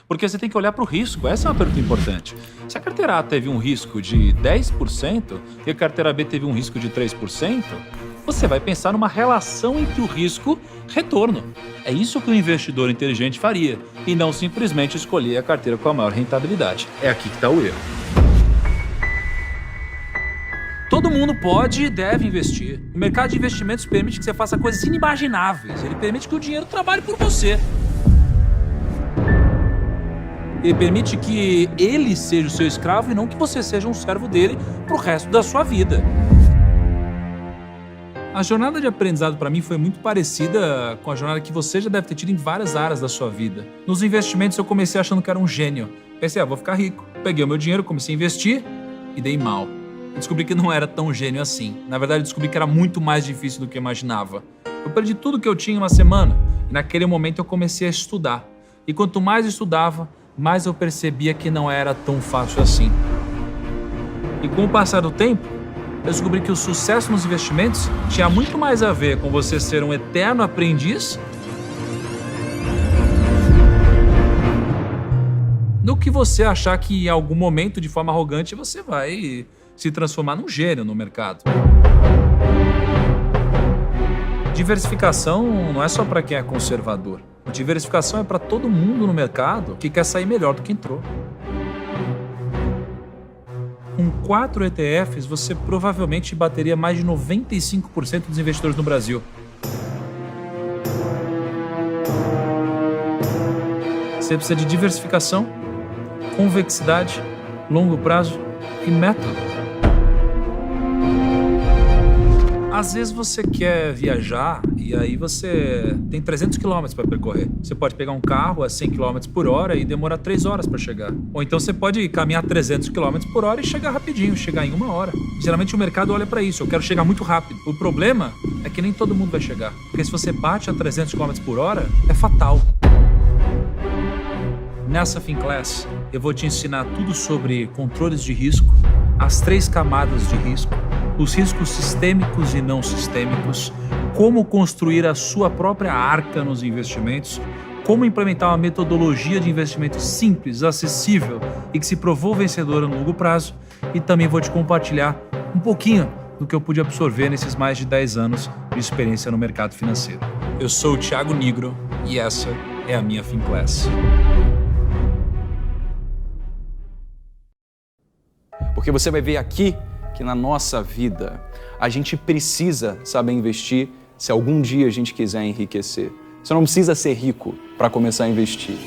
Porque você tem que olhar para o risco, essa é uma pergunta importante. Se a carteira A teve um risco de 10% e a carteira B teve um risco de 3%, você vai pensar numa relação entre o risco e retorno. É isso que o investidor inteligente faria, e não simplesmente escolher a carteira com a maior rentabilidade. É aqui que está o erro. Todo mundo pode e deve investir. O mercado de investimentos permite que você faça coisas inimagináveis. Ele permite que o dinheiro trabalhe por você. Ele permite que ele seja o seu escravo e não que você seja um servo dele pro resto da sua vida. A jornada de aprendizado para mim foi muito parecida com a jornada que você já deve ter tido em várias áreas da sua vida. Nos investimentos eu comecei achando que era um gênio. Pensei, vou ficar rico. Peguei o meu dinheiro, comecei a investir e dei mal. Descobri que não era tão gênio assim. Na verdade, descobri que era muito mais difícil do que eu imaginava. Eu perdi tudo que eu tinha em uma semana e naquele momento eu comecei a estudar. E quanto mais eu estudava, mais eu percebia que não era tão fácil assim. E com o passar do tempo, eu descobri que o sucesso nos investimentos tinha muito mais a ver com você ser um eterno aprendiz do que você achar que em algum momento, de forma arrogante, você vai se transformar num gênio no mercado. Diversificação não é só para quem é conservador. Diversificação é para todo mundo no mercado que quer sair melhor do que entrou. Com 4 ETFs, você provavelmente bateria mais de 95% dos investidores no Brasil. Você precisa de diversificação, convexidade, longo prazo e método. Às vezes você quer viajar e aí você tem 300 km para percorrer. Você pode pegar um carro a 100 km por hora e demorar 3 horas para chegar. Ou então você pode caminhar 300 km por hora e chegar rapidinho, chegar em 1 hora. Geralmente o mercado olha para isso, eu quero chegar muito rápido. O problema é que nem todo mundo vai chegar. Porque se você bate a 300 km por hora, é fatal. Nessa FinClass, eu vou te ensinar tudo sobre controles de risco, as 3 camadas de risco, os riscos sistêmicos e não sistêmicos, como construir a sua própria arca nos investimentos, como implementar uma metodologia de investimento simples, acessível e que se provou vencedora no longo prazo, e também vou te compartilhar um pouquinho do que eu pude absorver nesses mais de 10 anos de experiência no mercado financeiro. Eu sou o Thiago Nigro e essa é a minha FinClass. Porque você vai ver aqui que na nossa vida a gente precisa saber investir se algum dia a gente quiser enriquecer. Você não precisa ser rico para começar a investir.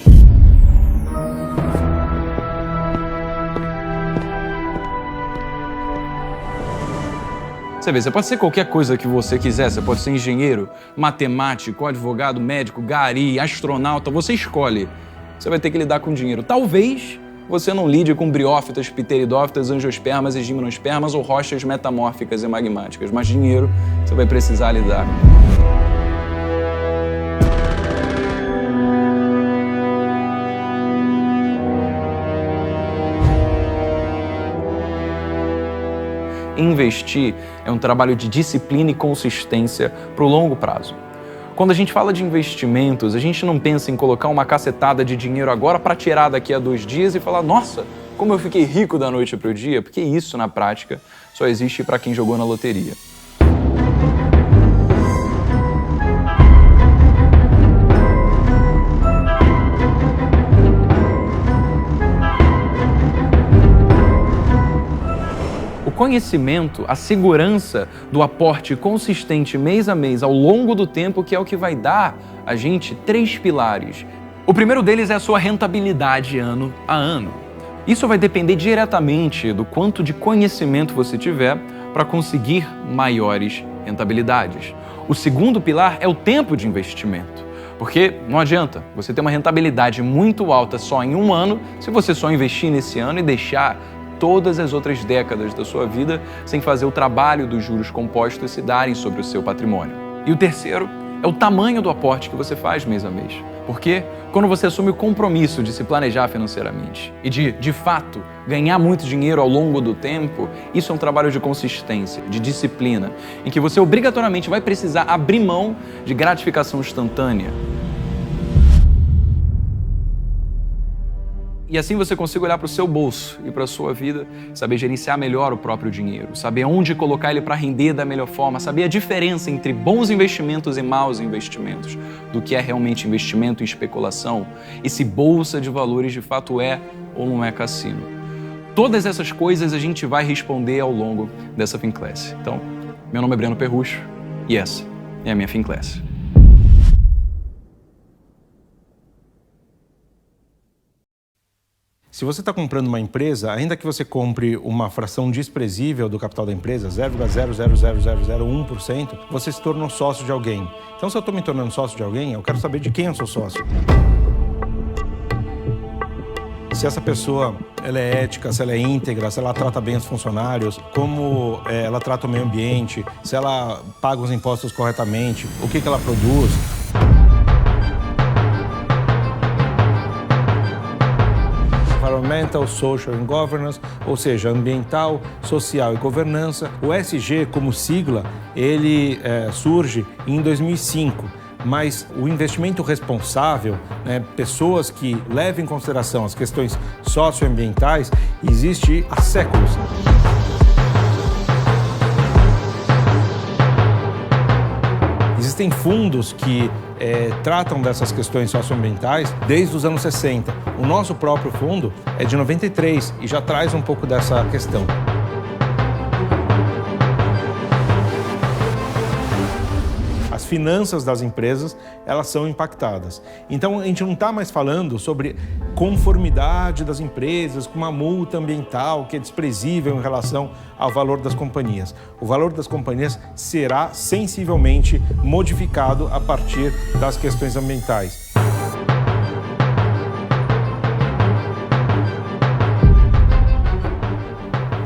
Você vê, você pode ser qualquer coisa que você quiser, você pode ser engenheiro, matemático, advogado, médico, gari, astronauta, você escolhe. Você vai ter que lidar com dinheiro. Talvez você não lide com briófitas, pteridófitas, angiospermas e gimnospermas ou rochas metamórficas e magmáticas, mas dinheiro você vai precisar lidar. Investir é um trabalho de disciplina e consistência para o longo prazo. Quando a gente fala de investimentos, a gente não pensa em colocar uma cacetada de dinheiro agora para tirar daqui a 2 dias e falar, nossa, como eu fiquei rico da noite para o dia, porque isso, na prática, só existe para quem jogou na loteria. O conhecimento, a segurança do aporte consistente mês a mês ao longo do tempo, que é o que vai dar a gente 3 pilares. O primeiro deles é a sua rentabilidade ano a ano. Isso vai depender diretamente do quanto de conhecimento você tiver para conseguir maiores rentabilidades. O segundo pilar é o tempo de investimento. Porque não adianta você ter uma rentabilidade muito alta só em 1 ano se você só investir nesse ano e deixar todas as outras décadas da sua vida sem fazer o trabalho dos juros compostos se darem sobre o seu patrimônio. E o terceiro é o tamanho do aporte que você faz mês a mês. Porque quando você assume o compromisso de se planejar financeiramente e de fato, ganhar muito dinheiro ao longo do tempo, isso é um trabalho de consistência, de disciplina, em que você obrigatoriamente vai precisar abrir mão de gratificação instantânea. E assim você consiga olhar para o seu bolso e para a sua vida, saber gerenciar melhor o próprio dinheiro, saber onde colocar ele para render da melhor forma, saber a diferença entre bons investimentos e maus investimentos, do que é realmente investimento em especulação e se bolsa de valores de fato é ou não é cassino. Todas essas coisas a gente vai responder ao longo dessa Finclass. Então, meu nome é Breno Perrucho e essa é a minha Finclass. Se você está comprando uma empresa, ainda que você compre uma fração desprezível do capital da empresa, 0,00001%, você se tornou sócio de alguém. Então, se eu estou me tornando sócio de alguém, eu quero saber de quem eu sou sócio. Se essa pessoa ela é ética, se ela é íntegra, se ela trata bem os funcionários, como ela trata o meio ambiente, se ela paga os impostos corretamente, o que ela produz. Environmental, Social and Governance, ou seja, ambiental, social e governança. O ESG, como sigla, ele surge em 2005, mas o investimento responsável, pessoas que levam em consideração as questões socioambientais, existe há séculos. Existem fundos que tratam dessas questões socioambientais desde os anos 60. O nosso próprio fundo é de 93 e já traz um pouco dessa questão. As finanças das empresas, elas são impactadas. Então, a gente não está mais falando sobre conformidade das empresas com uma multa ambiental que é desprezível em relação ao valor das companhias. O valor das companhias será sensivelmente modificado a partir das questões ambientais.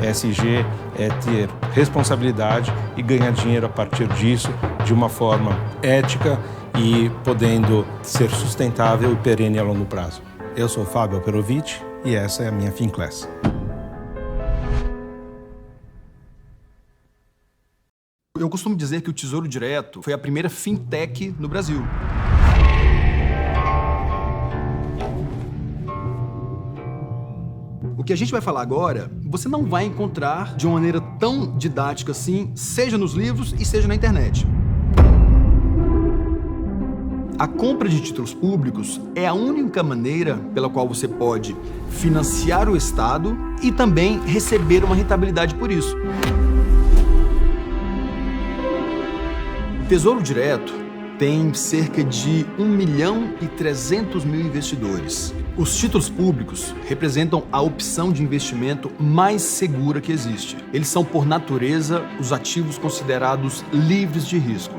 ESG é ter responsabilidade e ganhar dinheiro a partir disso de uma forma ética e podendo ser sustentável e perene a longo prazo. Eu sou o Fábio Perovic e essa é a minha Finclass. Eu costumo dizer que o Tesouro Direto foi a primeira fintech no Brasil. O que a gente vai falar agora, você não vai encontrar de uma maneira tão didática assim, seja nos livros e seja na internet. A compra de títulos públicos é a única maneira pela qual você pode financiar o Estado e também receber uma rentabilidade por isso. O Tesouro Direto tem cerca de 1.300.000 investidores. Os títulos públicos representam a opção de investimento mais segura que existe. Eles são, por natureza, os ativos considerados livres de risco.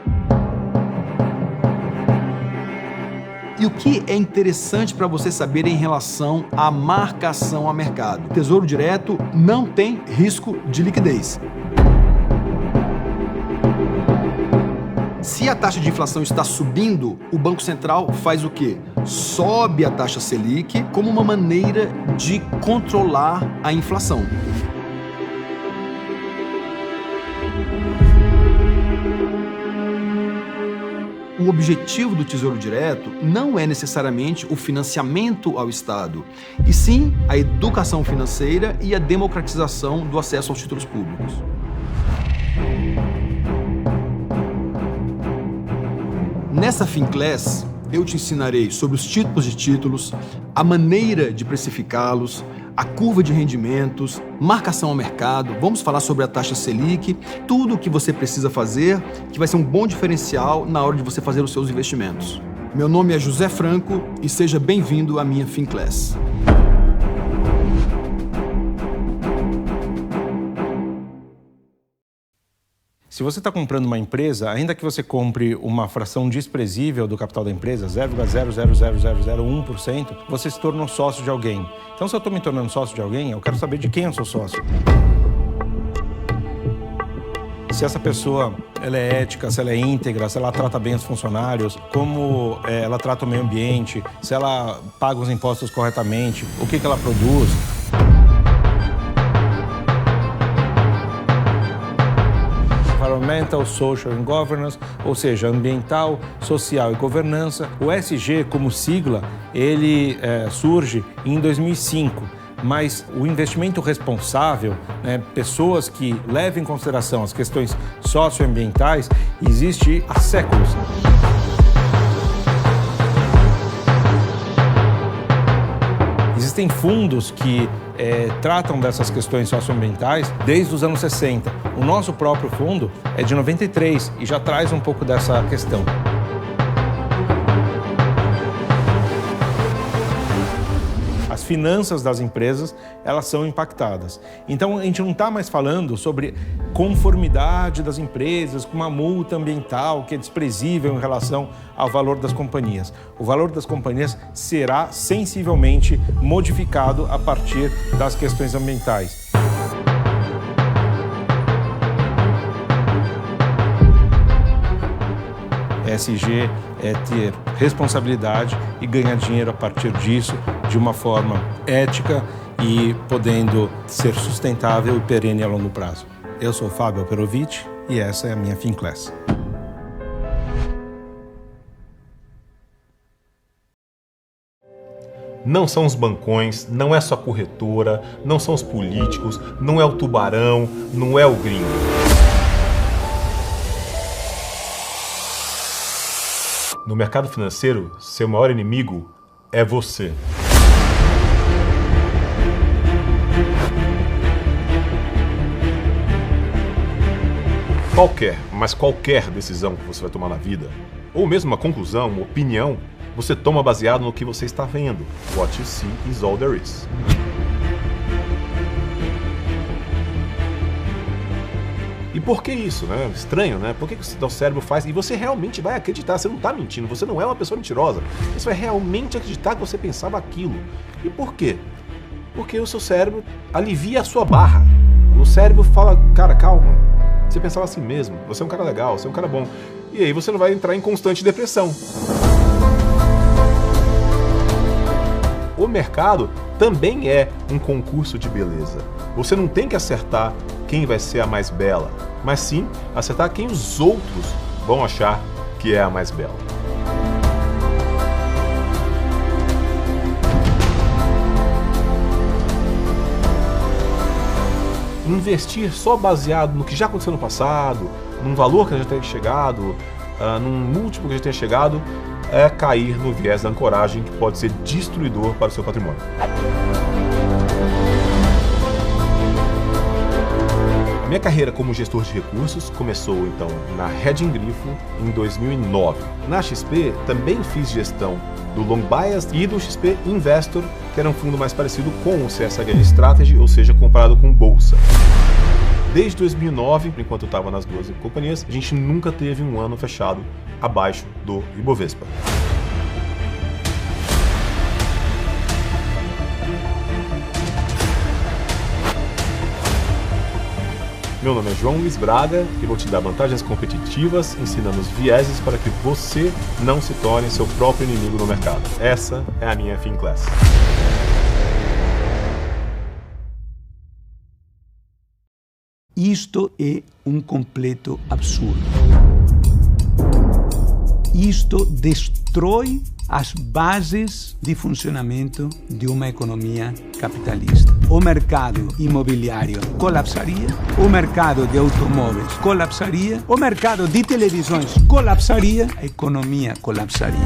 E o que é interessante para você saber em relação à marcação a mercado? O Tesouro Direto não tem risco de liquidez. Se a taxa de inflação está subindo, o Banco Central faz o quê? Sobe a taxa Selic como uma maneira de controlar a inflação. O objetivo do Tesouro Direto não é necessariamente o financiamento ao Estado, e sim a educação financeira e a democratização do acesso aos títulos públicos. Nessa Finclass, eu te ensinarei sobre os tipos de títulos, a maneira de precificá-los, a curva de rendimentos, marcação ao mercado, vamos falar sobre a taxa Selic, tudo o que você precisa fazer, que vai ser um bom diferencial na hora de você fazer os seus investimentos. Meu nome é José Franco e seja bem-vindo à minha Finclass. Se você está comprando uma empresa, ainda que você compre uma fração desprezível do capital da empresa, 0,00001%, você se tornou sócio de alguém. Então, se eu estou me tornando sócio de alguém, eu quero saber de quem eu sou sócio. Se essa pessoa ela é ética, se ela é íntegra, se ela trata bem os funcionários, como ela trata o meio ambiente, se ela paga os impostos corretamente, o que ela produz. Environmental, Social and Governance, ou seja, ambiental, social e governança. O ESG, como sigla, ele surge em 2005. Mas o investimento responsável, pessoas que levam em consideração as questões socioambientais, existe há séculos. Existem fundos que tratam dessas questões socioambientais desde os anos 60. O nosso próprio fundo é de 93 e já traz um pouco dessa questão. As finanças das empresas, elas são impactadas. Então, a gente não está mais falando sobre conformidade das empresas com uma multa ambiental que é desprezível em relação ao valor das companhias. O valor das companhias será sensivelmente modificado a partir das questões ambientais. ESG é ter responsabilidade e ganhar dinheiro a partir disso de uma forma ética e podendo ser sustentável e perene a longo prazo. Eu sou Fábio Alperovitch e essa é a minha FinClass. Não são os bancões, não é só a corretora, não são os políticos, não é o tubarão, não é o gringo. No mercado financeiro, seu maior inimigo é você. Qualquer decisão que você vai tomar na vida, ou mesmo uma conclusão, uma opinião, você toma baseado no que você está vendo. What you see is all there is. E por que isso, né? Estranho, né? Por que o seu cérebro faz? E você realmente vai acreditar, você não está mentindo, você não é uma pessoa mentirosa. Você vai realmente acreditar que você pensava aquilo. E por quê? Porque o seu cérebro alivia a sua barra. O cérebro fala, cara, calma, você pensava assim mesmo, você é um cara legal, você é um cara bom. E aí você não vai entrar em constante depressão. O mercado também é um concurso de beleza. Você não tem que acertar quem vai ser a mais bela, mas sim acertar quem os outros vão achar que é a mais bela. Investir só baseado no que já aconteceu no passado, num valor que já tenha chegado, num múltiplo que já tenha chegado, é cair no viés da ancoragem, que pode ser destruidor para o seu patrimônio. Minha carreira como gestor de recursos começou então na Hedging Grifo em 2009. Na XP também fiz gestão do Long Bias e do XP Investor, que era um fundo mais parecido com o CSHL Strategy, ou seja, comparado com bolsa. Desde 2009, enquanto eu estava nas duas companhias, a gente nunca teve um ano fechado abaixo do Ibovespa. Meu nome é João Luiz Braga e vou te dar vantagens competitivas, ensinando os vieses para que você não se torne seu próprio inimigo no mercado. Essa é a minha FinClass. Isto é um completo absurdo. Isto destrói as bases de funcionamento de uma economia capitalista. O mercado imobiliário colapsaria, o mercado de automóveis colapsaria, o mercado de televisões colapsaria, a economia colapsaria.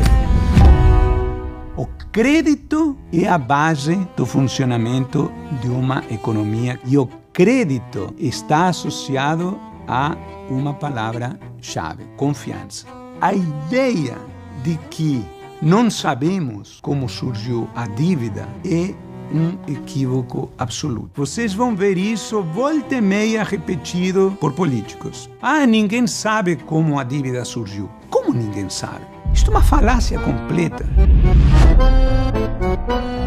O crédito é a base do funcionamento de uma economia e o crédito está associado a uma palavra-chave: confiança. A ideia de que não sabemos como surgiu a dívida é um equívoco absoluto. Vocês vão ver isso volta e meia repetido por políticos. Ninguém sabe como a dívida surgiu. Como ninguém sabe? Isto é uma falácia completa.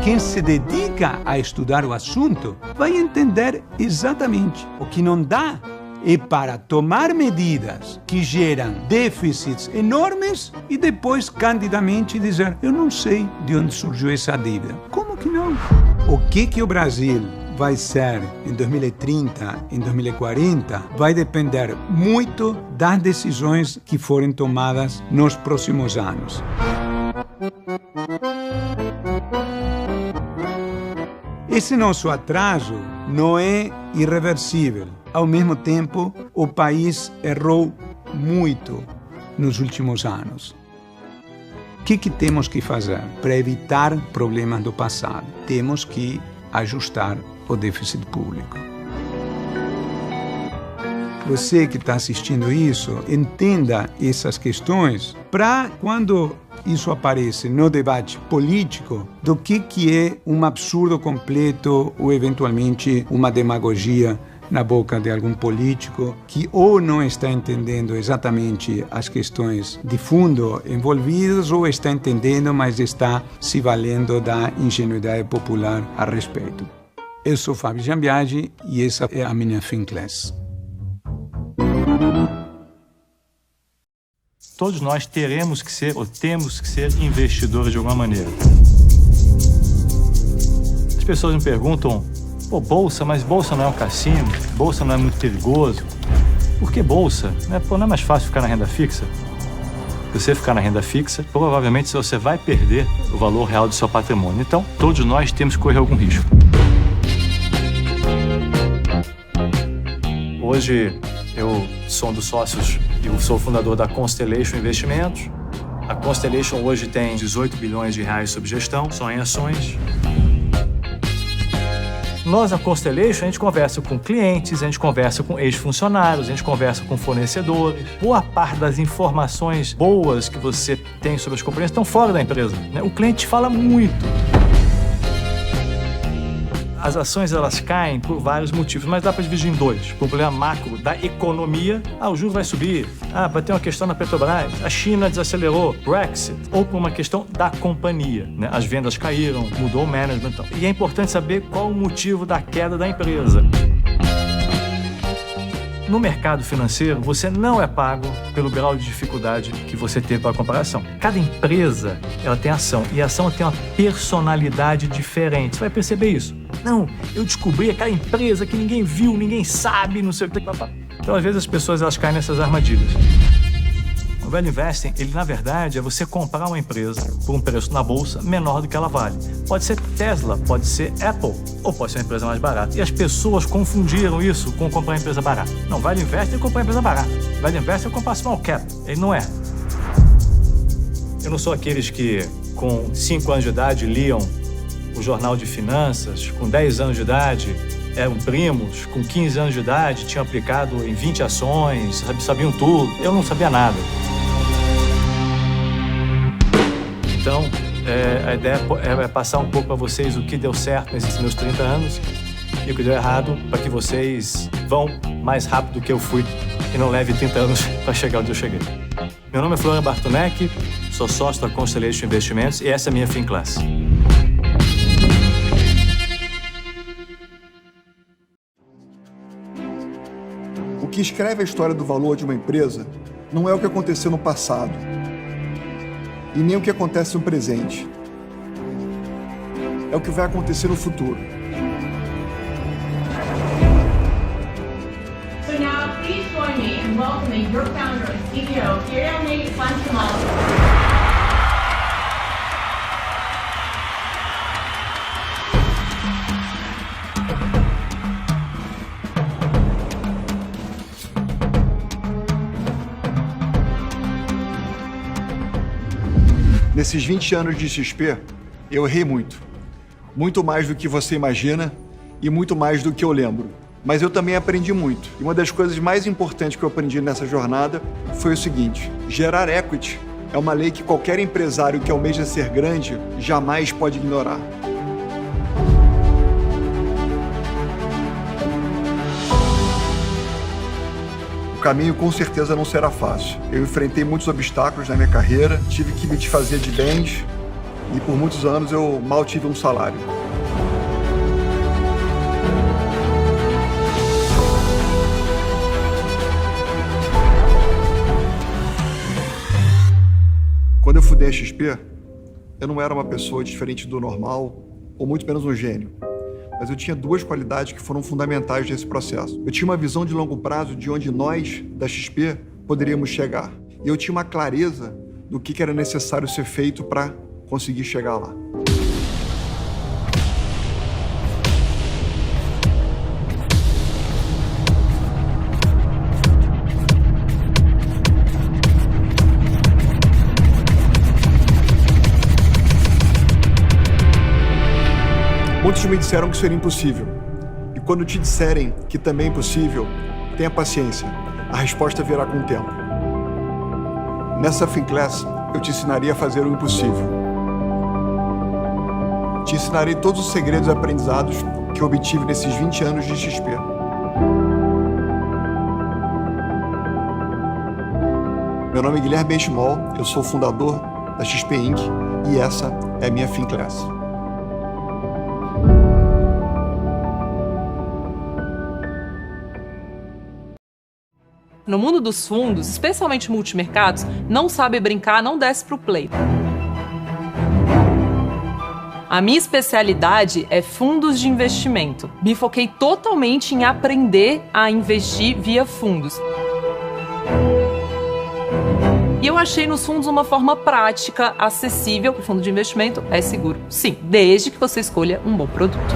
Quem se dedica a estudar o assunto vai entender exatamente. O que não dá é para tomar medidas que geram déficits enormes e depois candidamente dizer: eu não sei de onde surgiu essa dívida. Como que não? O que o Brasil vai ser em 2030, em 2040, vai depender muito das decisões que forem tomadas nos próximos anos. Esse nosso atraso não é irreversível. Ao mesmo tempo, o país errou muito nos últimos anos. O que temos que fazer para evitar problemas do passado? Temos que ajustar o déficit público. Você que está assistindo isso, entenda essas questões para quando isso aparece no debate político, do que é um absurdo completo ou eventualmente uma demagogia na boca de algum político que ou não está entendendo exatamente as questões de fundo envolvidas ou está entendendo, mas está se valendo da ingenuidade popular a respeito. Eu sou Fábio Giambiagi e essa é a minha Finclass. Todos nós teremos que ser, ou temos que ser, investidores de alguma maneira. As pessoas me perguntam, pô, bolsa, mas bolsa não é um cassino? Bolsa não é muito perigoso? Por que bolsa? Não é mais fácil ficar na renda fixa? Se você ficar na renda fixa, provavelmente você vai perder o valor real do seu patrimônio. Então, todos nós temos que correr algum risco. Hoje, eu sou um dos sócios e eu sou fundador da Constellation Investimentos. A Constellation hoje tem 18 bilhões de reais sob gestão, só em ações. Nós, na Constellation, a gente conversa com clientes, a gente conversa com ex-funcionários, a gente conversa com fornecedores. Boa parte das informações boas que você tem sobre as companhias estão fora da empresa, né? O cliente fala muito. As ações, elas caem por vários motivos, mas dá para dividir em dois. Por um problema macro da economia, o juro vai subir, vai ter uma questão na Petrobras, a China desacelerou, Brexit, ou por uma questão da companhia, né? As vendas caíram, mudou o management. Então. E é importante saber qual o motivo da queda da empresa. No mercado financeiro, você não é pago pelo grau de dificuldade que você teve para a comparação. Cada empresa, ela tem ação, e a ação tem uma personalidade diferente. Você vai perceber isso. Não, eu descobri aquela empresa que ninguém viu, ninguém sabe, não sei o que. Então, às vezes, as pessoas elas caem nessas armadilhas. O value investing, ele na verdade é você comprar uma empresa por um preço na bolsa menor do que ela vale. Pode ser Tesla, pode ser Apple, ou pode ser uma empresa mais barata. E as pessoas confundiram isso com comprar uma empresa barata. Não, value investing é comprar uma empresa barata. Value investing é comprar small cap. Ele não é. Eu não sou aqueles que, com 5 anos de idade, liam o jornal de finanças, com 10 anos de idade, eram primos, com 15 anos de idade, tinham aplicado em 20 ações, sabiam tudo. Eu não sabia nada. Então, a ideia é passar um pouco para vocês o que deu certo nesses meus 30 anos e o que deu errado, para que vocês vão mais rápido do que eu fui e não leve 30 anos para chegar onde eu cheguei. Meu nome é Florian Bartonek, sou sócio da Constellation Investimentos e essa é a minha Finclass. O que escreve a história do valor de uma empresa não é o que aconteceu no passado e nem o que acontece no presente. É o que vai acontecer no futuro. So now, please join me in welcoming your founder and CEO, Guilherme Fantimali. Nesses 20 anos de XP, eu errei muito. Muito mais do que você imagina e muito mais do que eu lembro. Mas eu também aprendi muito. E uma das coisas mais importantes que eu aprendi nessa jornada foi o seguinte: gerar equity é uma lei que qualquer empresário que almeja ser grande jamais pode ignorar. O caminho com certeza não será fácil. Eu enfrentei muitos obstáculos na minha carreira, tive que me desfazer de bens e por muitos anos eu mal tive um salário. Quando eu fundei a XP, eu não era uma pessoa diferente do normal, ou muito menos um gênio. mas eu tinha duas qualidades que foram fundamentais nesse processo. Eu tinha uma visão de longo prazo de onde nós, da XP, poderíamos chegar. E eu tinha uma clareza do que era necessário ser feito para conseguir chegar lá. Muitos me disseram que isso era impossível. E quando te disserem que também é impossível, tenha paciência. A resposta virá com o tempo. Nessa FinClass, eu te ensinaria a fazer o impossível. Te ensinarei todos os segredos e aprendizados que eu obtive nesses 20 anos de XP. Meu nome é Guilherme Benchimol, eu sou o fundador da XP Inc. e essa é a minha FinClass. No mundo dos fundos, especialmente multimercados, não sabe brincar, não desce pro play. A minha especialidade é fundos de investimento. Me foquei totalmente em aprender a investir via fundos. E eu achei nos fundos uma forma prática, acessível. O fundo de investimento é seguro, sim, desde que você escolha um bom produto.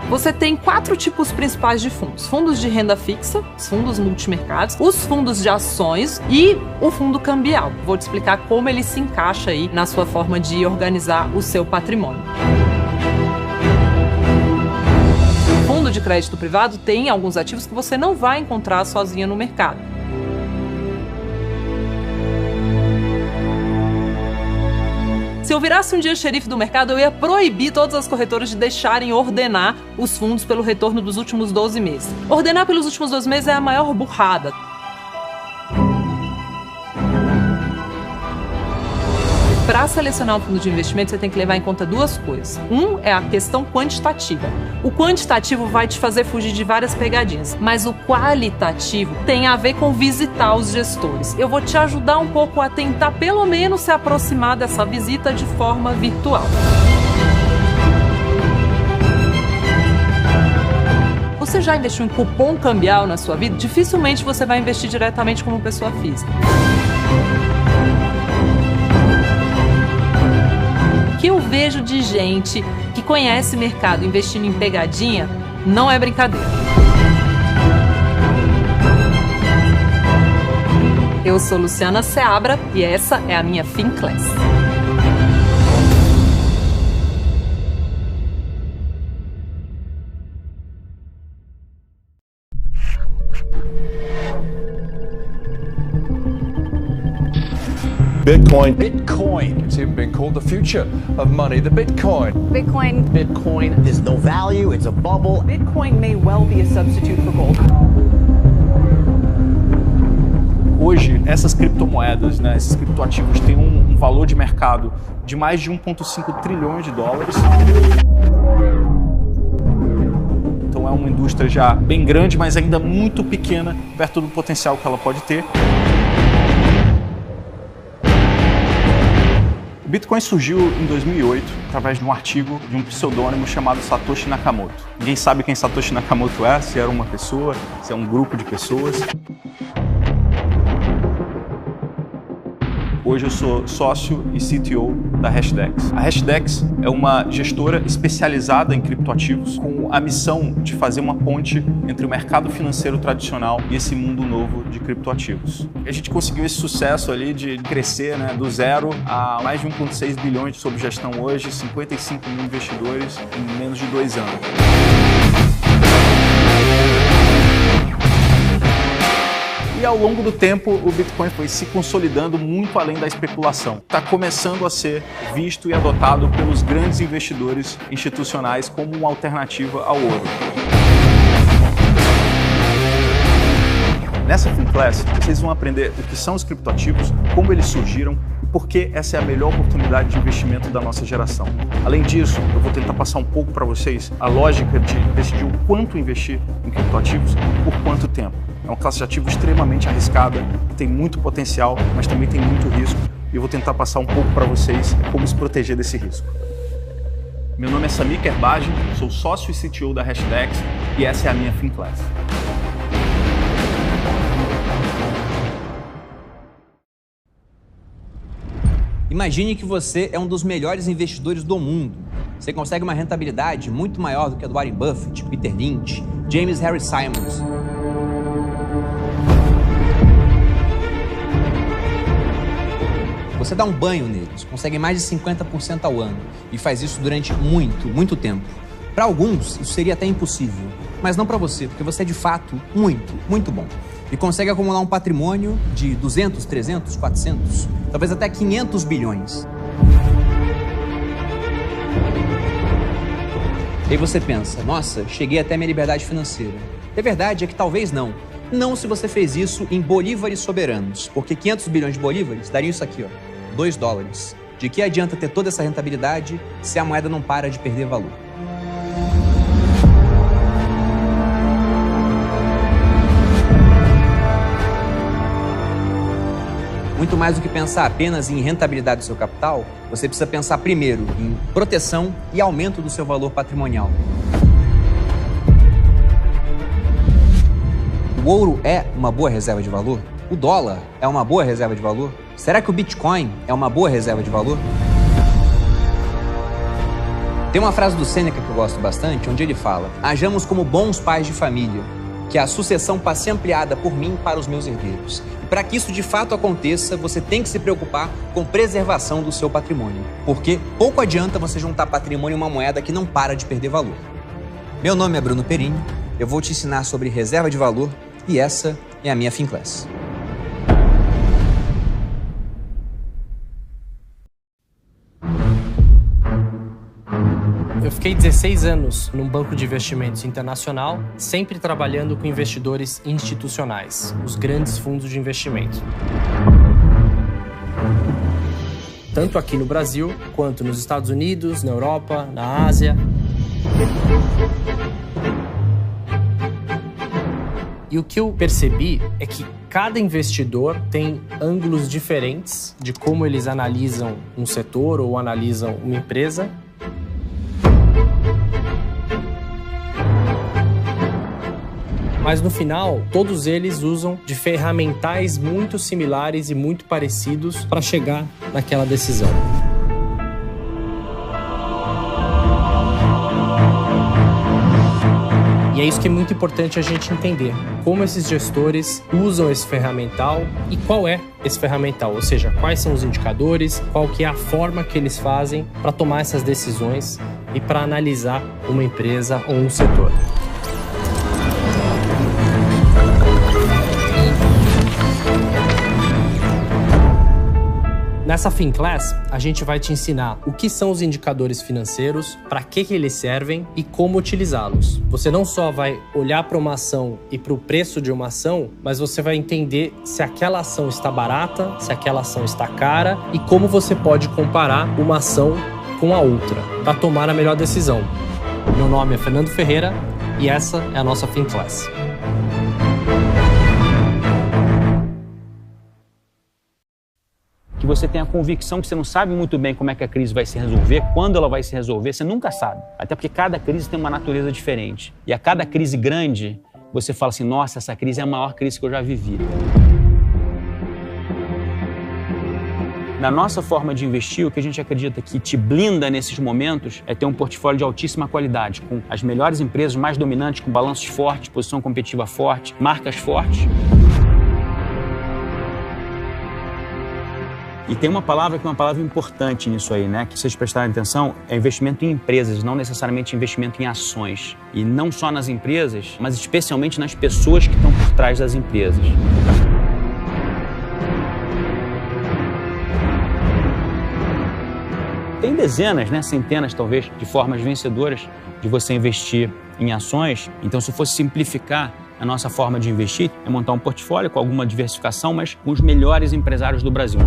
Você tem 4 tipos principais de fundos. Fundos de renda fixa, os fundos multimercados, os fundos de ações e o fundo cambial. Vou te explicar como ele se encaixa aí na sua forma de organizar o seu patrimônio. O fundo de crédito privado tem alguns ativos que você não vai encontrar sozinha no mercado. Se eu virasse um dia xerife do mercado, eu ia proibir todas as corretoras de deixarem ordenar os fundos pelo retorno dos últimos 12 meses. Ordenar pelos últimos 12 meses é a maior burrada. Para selecionar um fundo de investimento, você tem que levar em conta 2 coisas. Um é a questão quantitativa. O quantitativo vai te fazer fugir de várias pegadinhas, mas o qualitativo tem a ver com visitar os gestores. Eu vou te ajudar um pouco a tentar, pelo menos, se aproximar dessa visita de forma virtual. Você já investiu em cupom cambial na sua vida? Dificilmente você vai investir diretamente como pessoa física. O que eu vejo de gente que conhece mercado investindo em pegadinha não é brincadeira. Eu sou Luciana Seabra e essa é a minha FinClass. Bitcoin. Bitcoin. It's even been called the future of money, the Bitcoin. Bitcoin. Bitcoin. There's no value, it's a bubble. Bitcoin may well be a substitute for gold. Hoje, essas criptomoedas, esses criptoativos têm um valor de mercado de mais de 1,5 trilhões de dólares. Então é uma indústria já bem grande, mas ainda muito pequena, perto do potencial que ela pode ter. O Bitcoin surgiu em 2008 através de um artigo de um pseudônimo chamado Satoshi Nakamoto. Ninguém sabe quem Satoshi Nakamoto é, se era uma pessoa, se é um grupo de pessoas. Hoje eu sou sócio e CTO da Hashdex. A Hashdex é uma gestora especializada em criptoativos com a missão de fazer uma ponte entre o mercado financeiro tradicional e esse mundo novo de criptoativos. A gente conseguiu esse sucesso ali de crescer do zero a mais de 1,6 bilhões sob gestão hoje, 55 mil investidores em menos de 2 anos. E ao longo do tempo, o Bitcoin foi se consolidando muito além da especulação. Está começando a ser visto e adotado pelos grandes investidores institucionais como uma alternativa ao ouro. Nessa FinClass, vocês vão aprender o que são os criptoativos, como eles surgiram e por que essa é a melhor oportunidade de investimento da nossa geração. Além disso, eu vou tentar passar um pouco para vocês a lógica de decidir o quanto investir em criptoativos e por quanto tempo. É uma classe de ativo extremamente arriscada, tem muito potencial, mas também tem muito risco. E eu vou tentar passar um pouco para vocês como se proteger desse risco. Meu nome é Samir Kerbaj, sou sócio e CTO da Hashdex e essa é a minha FinClass. Imagine que você é um dos melhores investidores do mundo. Você consegue uma rentabilidade muito maior do que a do Warren Buffett, Peter Lynch, James Harry Simons. Você dá um banho neles, consegue mais de 50% ao ano e faz isso durante muito tempo. Para alguns, isso seria até impossível, mas não para você, porque você é de fato muito bom. E consegue acumular um patrimônio de 200, 300, 400, talvez até 500 bilhões. E aí você pensa, nossa, cheguei até minha liberdade financeira. A verdade é que talvez não. Não se você fez isso em bolívares soberanos, porque 500 bilhões de bolívares dariam isso aqui, ó, $2. De que adianta ter toda essa rentabilidade se a moeda não para de perder valor? Muito mais do que pensar apenas em rentabilidade do seu capital, você precisa pensar primeiro em proteção e aumento do seu valor patrimonial. O ouro é uma boa reserva de valor? O dólar é uma boa reserva de valor? Será que o Bitcoin é uma boa reserva de valor? Tem uma frase do Sêneca que eu gosto bastante, onde ele fala: hajamos como bons pais de família, que a sucessão passe ampliada por mim para os meus herdeiros. E para que isso de fato aconteça, você tem que se preocupar com preservação do seu patrimônio. Porque pouco adianta você juntar patrimônio em uma moeda que não para de perder valor. Meu nome é Bruno Perini, eu vou te ensinar sobre reserva de valor e essa é a minha FinClass. Eu fiquei 16 anos num banco de investimentos internacional, sempre trabalhando com investidores institucionais, os grandes fundos de investimento. Tanto aqui no Brasil, quanto nos Estados Unidos, na Europa, na Ásia. E o que eu percebi é que cada investidor tem ângulos diferentes de como eles analisam um setor ou analisam uma empresa. Mas no final, todos eles usam de ferramentais muito similares e muito parecidos para chegar naquela decisão. E é isso que é muito importante a gente entender, como esses gestores usam esse ferramental e qual é esse ferramental, ou seja, quais são os indicadores, qual que é a forma que eles fazem para tomar essas decisões e para analisar uma empresa ou um setor. Nessa FinClass, a gente vai te ensinar o que são os indicadores financeiros, para que eles servem e como utilizá-los. Você não só vai olhar para uma ação e para o preço de uma ação, mas você vai entender se aquela ação está barata, se aquela ação está cara e como você pode comparar uma ação com a outra para tomar a melhor decisão. Meu nome é Fernando Ferreira e essa é a nossa FinClass. Que você tem a convicção que você não sabe muito bem como é que a crise vai se resolver, quando ela vai se resolver, você nunca sabe. Até porque cada crise tem uma natureza diferente. E a cada crise grande, você fala assim, nossa, essa crise é a maior crise que eu já vivi. Na nossa forma de investir, o que a gente acredita que te blinda nesses momentos é ter um portfólio de altíssima qualidade, com as melhores empresas mais dominantes, com balanços fortes, posição competitiva forte, marcas fortes. E tem uma palavra que é uma palavra importante nisso aí, né? Que vocês prestarem atenção, é investimento em empresas, não necessariamente investimento em ações. E não só nas empresas, mas especialmente nas pessoas que estão por trás das empresas. Tem dezenas, né? Centenas talvez, de formas vencedoras de você investir em ações. Então, se eu fosse simplificar a nossa forma de investir, é montar um portfólio com alguma diversificação, mas com os melhores empresários do Brasil.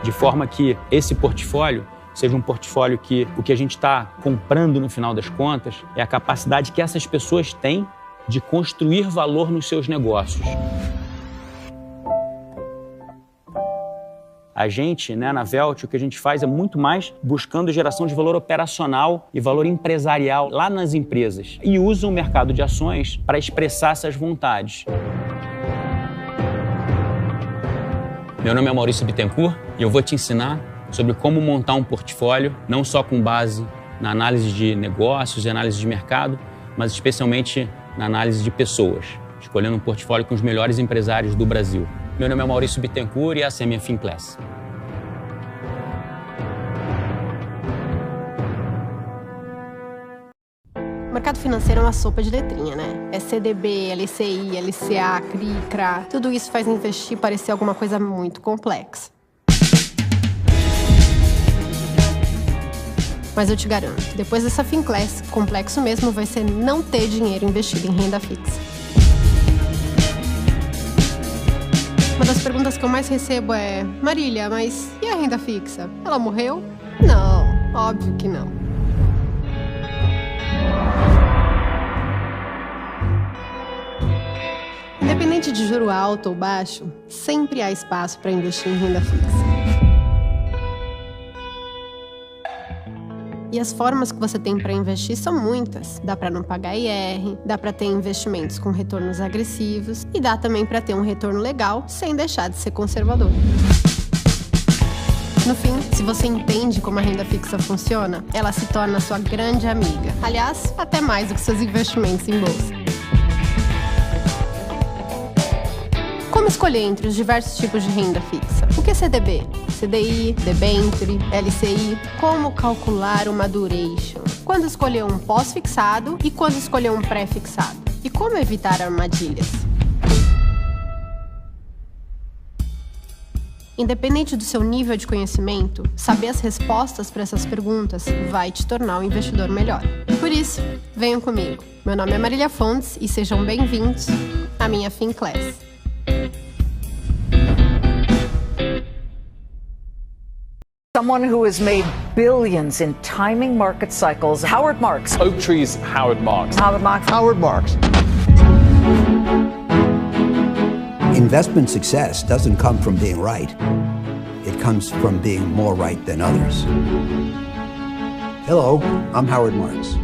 De forma que esse portfólio seja um portfólio que o que a gente está comprando no final das contas é a capacidade que essas pessoas têm de construir valor nos seus negócios. A gente, na Velt, o que a gente faz é muito mais buscando geração de valor operacional e valor empresarial lá nas empresas e usa o mercado de ações para expressar essas vontades. Meu nome é Maurício Bittencourt e eu vou te ensinar sobre como montar um portfólio, não só com base na análise de negócios e análise de mercado, mas especialmente na análise de pessoas, escolhendo um portfólio com os melhores empresários do Brasil. Meu nome é Maurício Bittencourt e essa é a minha FinClass. O mercado financeiro é uma sopa de letrinha, né? É CDB, LCI, LCA, CRI, CRA. Tudo isso faz investir parecer alguma coisa muito complexa. Mas eu te garanto, depois dessa FinClass, complexo mesmo vai ser não ter dinheiro investido em renda fixa. Uma das perguntas que eu mais recebo é: Marília, mas e a renda fixa? Ela morreu? Não, óbvio que não. Independente de juro alto ou baixo, sempre há espaço para investir em renda fixa. E as formas que você tem para investir são muitas. Dá para não pagar IR, dá para ter investimentos com retornos agressivos e dá também para ter um retorno legal sem deixar de ser conservador. No fim, se você entende como a renda fixa funciona, ela se torna sua grande amiga. Aliás, até mais do que seus investimentos em bolsa. Como escolher entre os diversos tipos de renda fixa? O que é CDB? CDI, debênture, LCI? Como calcular uma duration? Quando escolher um pós-fixado e quando escolher um pré-fixado? E como evitar armadilhas? Independente do seu nível de conhecimento, saber as respostas para essas perguntas vai te tornar um investidor melhor. Por isso, venham comigo. Meu nome é Marília Fontes e sejam bem-vindos à minha FinClass. Someone who has made billions in timing market cycles. Howard Marks. Oaktree's Howard Marks. Howard Marks. Howard Marks. Investment success doesn't come from being right. It comes from being more right than others. Hello, I'm Howard Marks.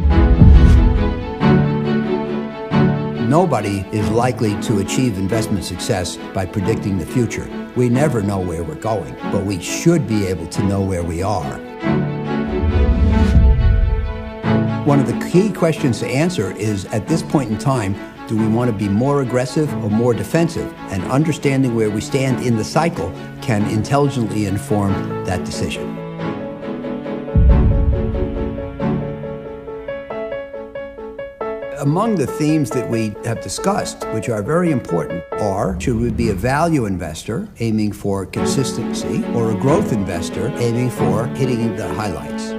Nobody is likely to achieve investment success by predicting the future. We never know where we're going, but we should be able to know where we are. One of the key questions to answer is, at this point in time, do we want to be more aggressive or more defensive? And understanding where we stand in the cycle can intelligently inform that decision. Among the themes that we have discussed, which are very important, are: should we be a value investor aiming for consistency, or a growth investor aiming for hitting the highlights?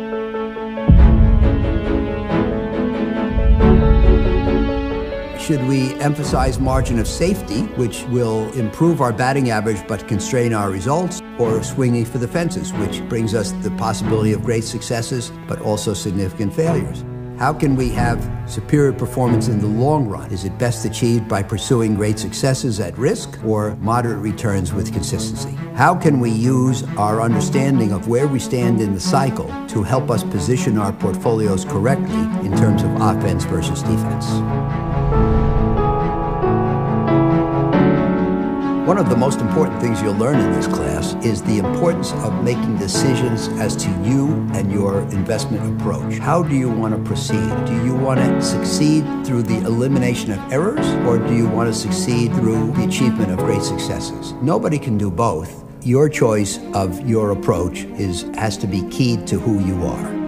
Should we emphasize margin of safety, which will improve our batting average but constrain our results, or swinging for the fences, which brings us the possibility of great successes but also significant failures? How can we have superior performance in the long run? Is it best achieved by pursuing great successes at risk or moderate returns with consistency? How can we use our understanding of where we stand in the cycle to help us position our portfolios correctly in terms of offense versus defense? One of the most important things you'll learn in this class is the importance of making decisions as to you and your investment approach. How do you want to proceed? Do you want to succeed through the elimination of errors, or do you want to succeed through the achievement of great successes? Nobody can do both. Your choice of your approach has to be keyed to who you are.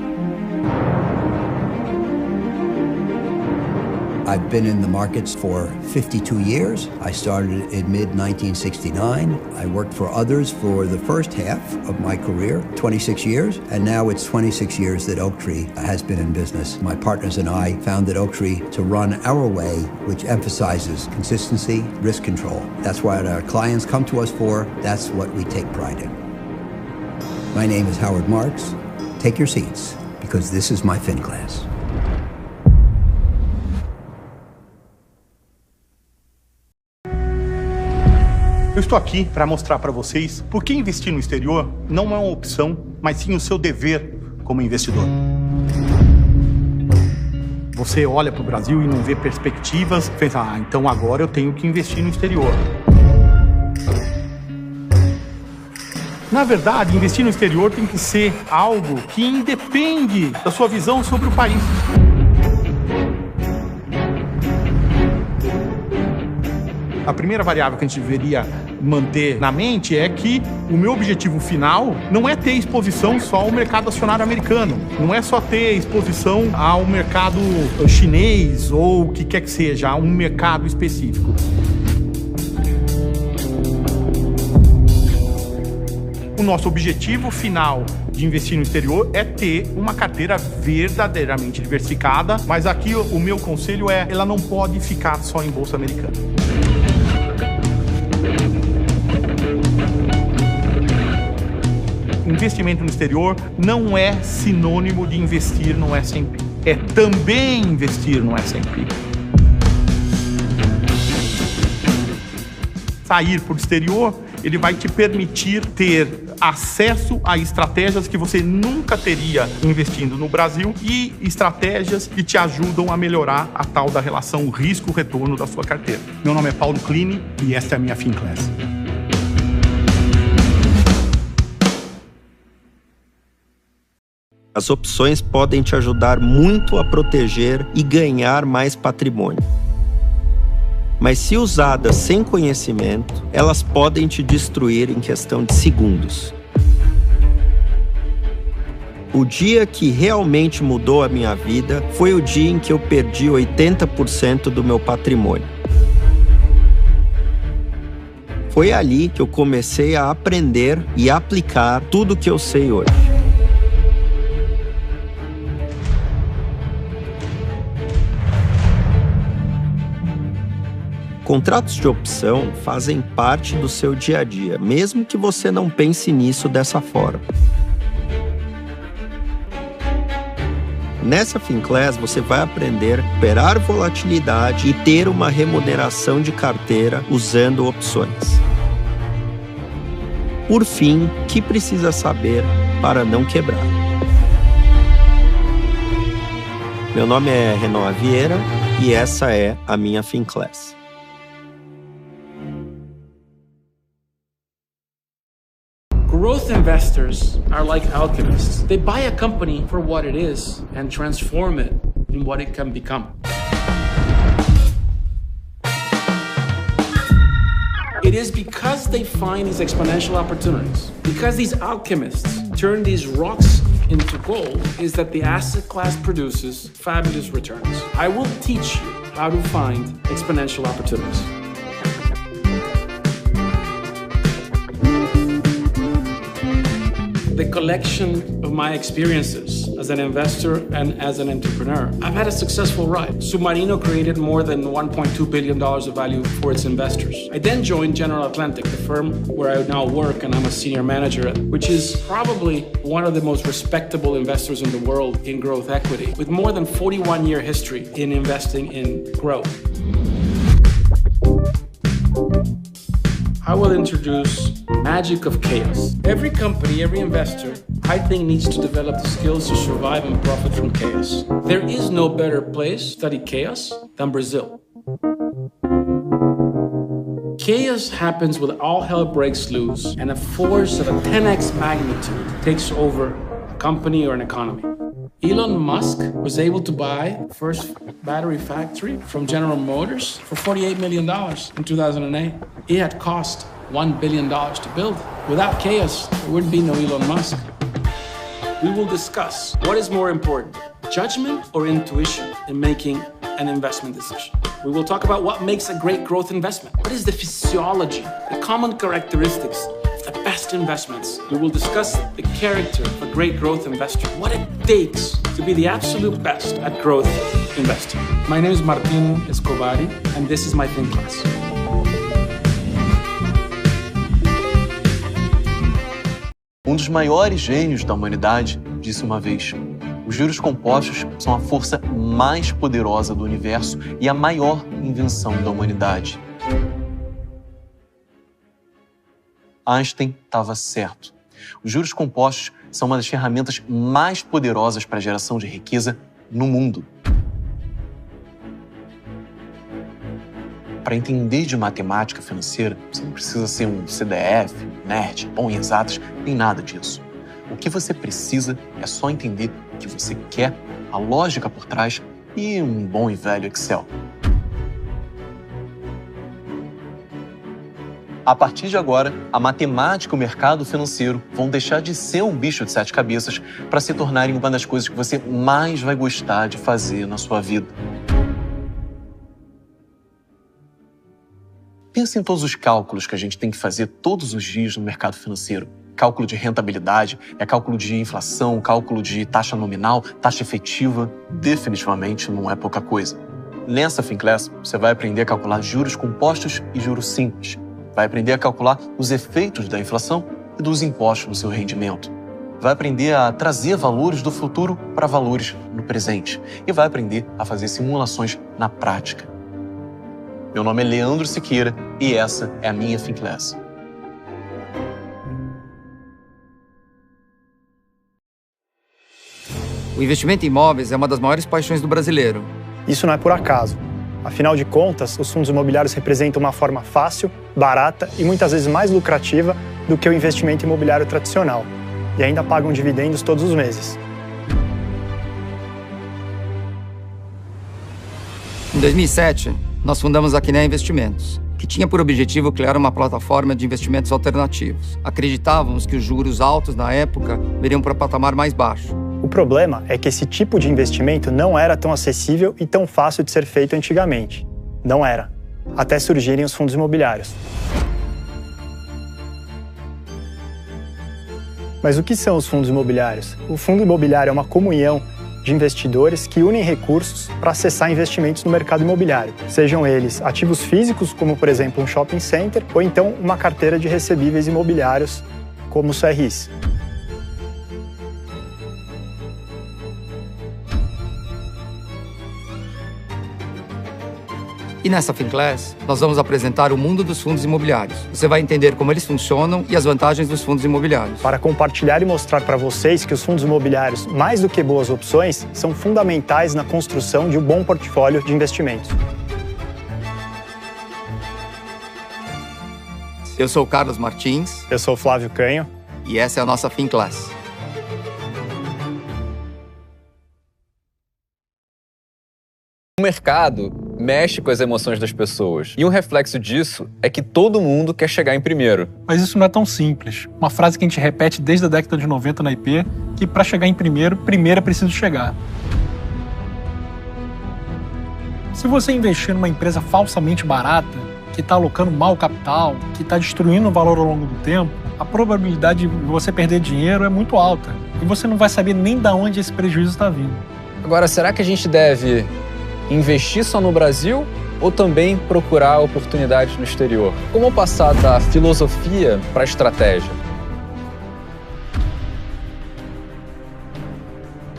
I've been in the markets for 52 years. I started in mid-1969. I worked for others for the first half of my career, 26 years, and now it's 26 years that Oaktree has been in business. My partners and I founded Oaktree to run our way, which emphasizes consistency, risk control. That's what our clients come to us for. That's what we take pride in. My name is Howard Marks. Take your seats, because this is my FinClass. Eu estou aqui para mostrar para vocês por que investir no exterior não é uma opção, mas sim o seu dever como investidor. Você olha para o Brasil e não vê perspectivas, pensa, então agora eu tenho que investir no exterior. Na verdade, investir no exterior tem que ser algo que independe da sua visão sobre o país. A primeira variável que a gente deveria manter na mente é que o meu objetivo final não é ter exposição só ao mercado acionário americano, não é só ter exposição ao mercado chinês ou o que quer que seja, a um mercado específico. O nosso objetivo final de investir no exterior é ter uma carteira verdadeiramente diversificada, mas aqui o meu conselho é, ela não pode ficar só em bolsa americana. Investimento no exterior não é sinônimo de investir no S&P. É também investir no S&P. Sair para o exterior, ele vai te permitir ter acesso a estratégias que você nunca teria investindo no Brasil e estratégias que te ajudam a melhorar a tal da relação risco-retorno da sua carteira. Meu nome é Paulo Kline e esta é a minha FinClass. As opções podem te ajudar muito a proteger e ganhar mais patrimônio. Mas se usadas sem conhecimento, elas podem te destruir em questão de segundos. O dia que realmente mudou a minha vida foi o dia em que eu perdi 80% do meu patrimônio. Foi ali que eu comecei a aprender e aplicar tudo o que eu sei hoje. Contratos de opção fazem parte do seu dia a dia, mesmo que você não pense nisso dessa forma. Nessa FinClass, você vai aprender a operar volatilidade e ter uma remuneração de carteira usando opções. Por fim, o que precisa saber para não quebrar? Meu nome é Renan Vieira e essa é a minha FinClass. Growth investors are like alchemists. They buy a company for what it is and transform it in what it can become. It is because they find these exponential opportunities, because these alchemists turn these rocks into gold, is that the asset class produces fabulous returns. I will teach you how to find exponential opportunities. The collection of my experiences as an investor and as an entrepreneur, I've had a successful ride. Submarino created more than $1.2 billion of value for its investors. I then joined General Atlantic, the firm where I now work and I'm a senior manager at, which is probably one of the most respectable investors in the world in growth equity, with more than 41-year history in investing in growth. I will introduce magic of chaos. Every company, every investor, I think needs to develop the skills to survive and profit from chaos. There is no better place to study chaos than Brazil. Chaos happens when all hell breaks loose and a force of a 10x magnitude takes over a company or an economy. Elon Musk was able to buy the first battery factory from General Motors for $48 million in 2008. It had cost $1 billion to build. Without chaos, there wouldn't be no Elon Musk. We will discuss what is more important, judgment or intuition in making an investment decision. We will talk about what makes a great growth investment. What is the physiology, the common characteristics of the best investments? We will discuss the character of a great growth investor, what it takes to be the absolute best at growth investing. My name is Martin Escobari, and this is my FinClass. Um dos maiores gênios da humanidade disse uma vez: os juros compostos são a força mais poderosa do universo e a maior invenção da humanidade. Einstein estava certo. Os juros compostos são uma das ferramentas mais poderosas para a geração de riqueza no mundo. Para entender de matemática financeira, você não precisa ser um CDF, um nerd, bom em exatas, nem nada disso. O que você precisa é só entender o que você quer, a lógica por trás e um bom e velho Excel. A partir de agora, a matemática e o mercado financeiro vão deixar de ser um bicho de 7 cabeças para se tornarem uma das coisas que você mais vai gostar de fazer na sua vida. Pensa em todos os cálculos que a gente tem que fazer todos os dias no mercado financeiro. Cálculo de rentabilidade, cálculo de inflação, cálculo de taxa nominal, taxa efetiva. Definitivamente não é pouca coisa. Nessa Finclass, você vai aprender a calcular juros compostos e juros simples. Vai aprender a calcular os efeitos da inflação e dos impostos no seu rendimento. Vai aprender a trazer valores do futuro para valores no presente. E vai aprender a fazer simulações na prática. Meu nome é Leandro Siqueira e essa é a minha Finclass. O investimento em imóveis é uma das maiores paixões do brasileiro. Isso não é por acaso. Afinal de contas, os fundos imobiliários representam uma forma fácil, barata e muitas vezes mais lucrativa do que o investimento imobiliário tradicional. E ainda pagam dividendos todos os meses. Em 2007, nós fundamos a Quinéa Investimentos, que tinha por objetivo criar uma plataforma de investimentos alternativos. Acreditávamos que os juros altos na época viriam para um patamar mais baixo. O problema é que esse tipo de investimento não era tão acessível e tão fácil de ser feito antigamente. Não era, até surgirem os fundos imobiliários. Mas o que são os fundos imobiliários? O fundo imobiliário é uma comunhão de investidores que unem recursos para acessar investimentos no mercado imobiliário, sejam eles ativos físicos, como por exemplo um shopping center, ou então uma carteira de recebíveis imobiliários, como os CRIs. E nessa Finclass, nós vamos apresentar o mundo dos fundos imobiliários. Você vai entender como eles funcionam e as vantagens dos fundos imobiliários. Para compartilhar e mostrar para vocês que os fundos imobiliários, mais do que boas opções, são fundamentais na construção de um bom portfólio de investimentos. Eu sou o Carlos Martins. Eu sou o Flávio Canho. E essa é a nossa Finclass. O mercado mexe com as emoções das pessoas. E um reflexo disso é que todo mundo quer chegar em primeiro. Mas isso não é tão simples. Uma frase que a gente repete desde a década de 90 na IP, que para chegar em primeiro é preciso chegar. Se você investir numa empresa falsamente barata, que está alocando mal capital, que está destruindo o valor ao longo do tempo, a probabilidade de você perder dinheiro é muito alta. E você não vai saber nem de onde esse prejuízo está vindo. Agora, será que a gente deve investir só no Brasil ou também procurar oportunidades no exterior? Como passar da filosofia para a estratégia?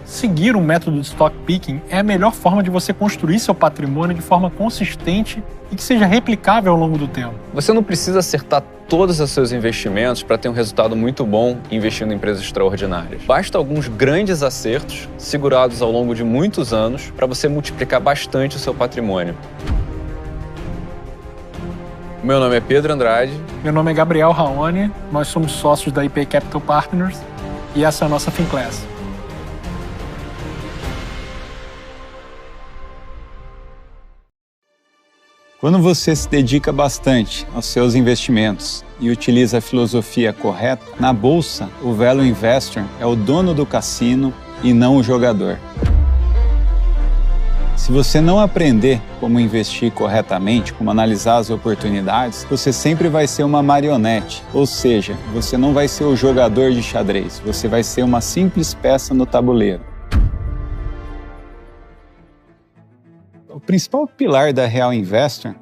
Seguir um método de stock picking é a melhor forma de você construir seu patrimônio de forma consistente e que seja replicável ao longo do tempo. Você não precisa acertar todos os seus investimentos para ter um resultado muito bom investindo em empresas extraordinárias. Basta alguns grandes acertos segurados ao longo de muitos anos para você multiplicar bastante o seu patrimônio. Meu nome é Pedro Andrade. Meu nome é Gabriel Raoni. Nós somos sócios da IP Capital Partners e essa é a nossa Finclass. Quando você se dedica bastante aos seus investimentos e utiliza a filosofia correta, na bolsa, o Value Investor é o dono do cassino e não o jogador. Se você não aprender como investir corretamente, como analisar as oportunidades, você sempre vai ser uma marionete, ou seja, você não vai ser o jogador de xadrez, você vai ser uma simples peça no tabuleiro. O principal pilar da Real Investor,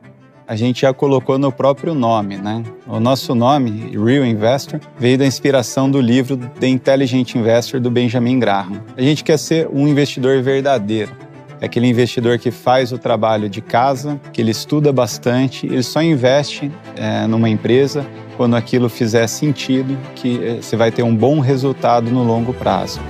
a gente já colocou no próprio nome, né? O nosso nome, Real Investor, veio da inspiração do livro The Intelligent Investor, do Benjamin Graham. A gente quer ser um investidor verdadeiro. é aquele investidor que faz o trabalho de casa, que ele estuda bastante, ele só investe numa empresa quando aquilo fizer sentido, que você vai ter um bom resultado no longo prazo.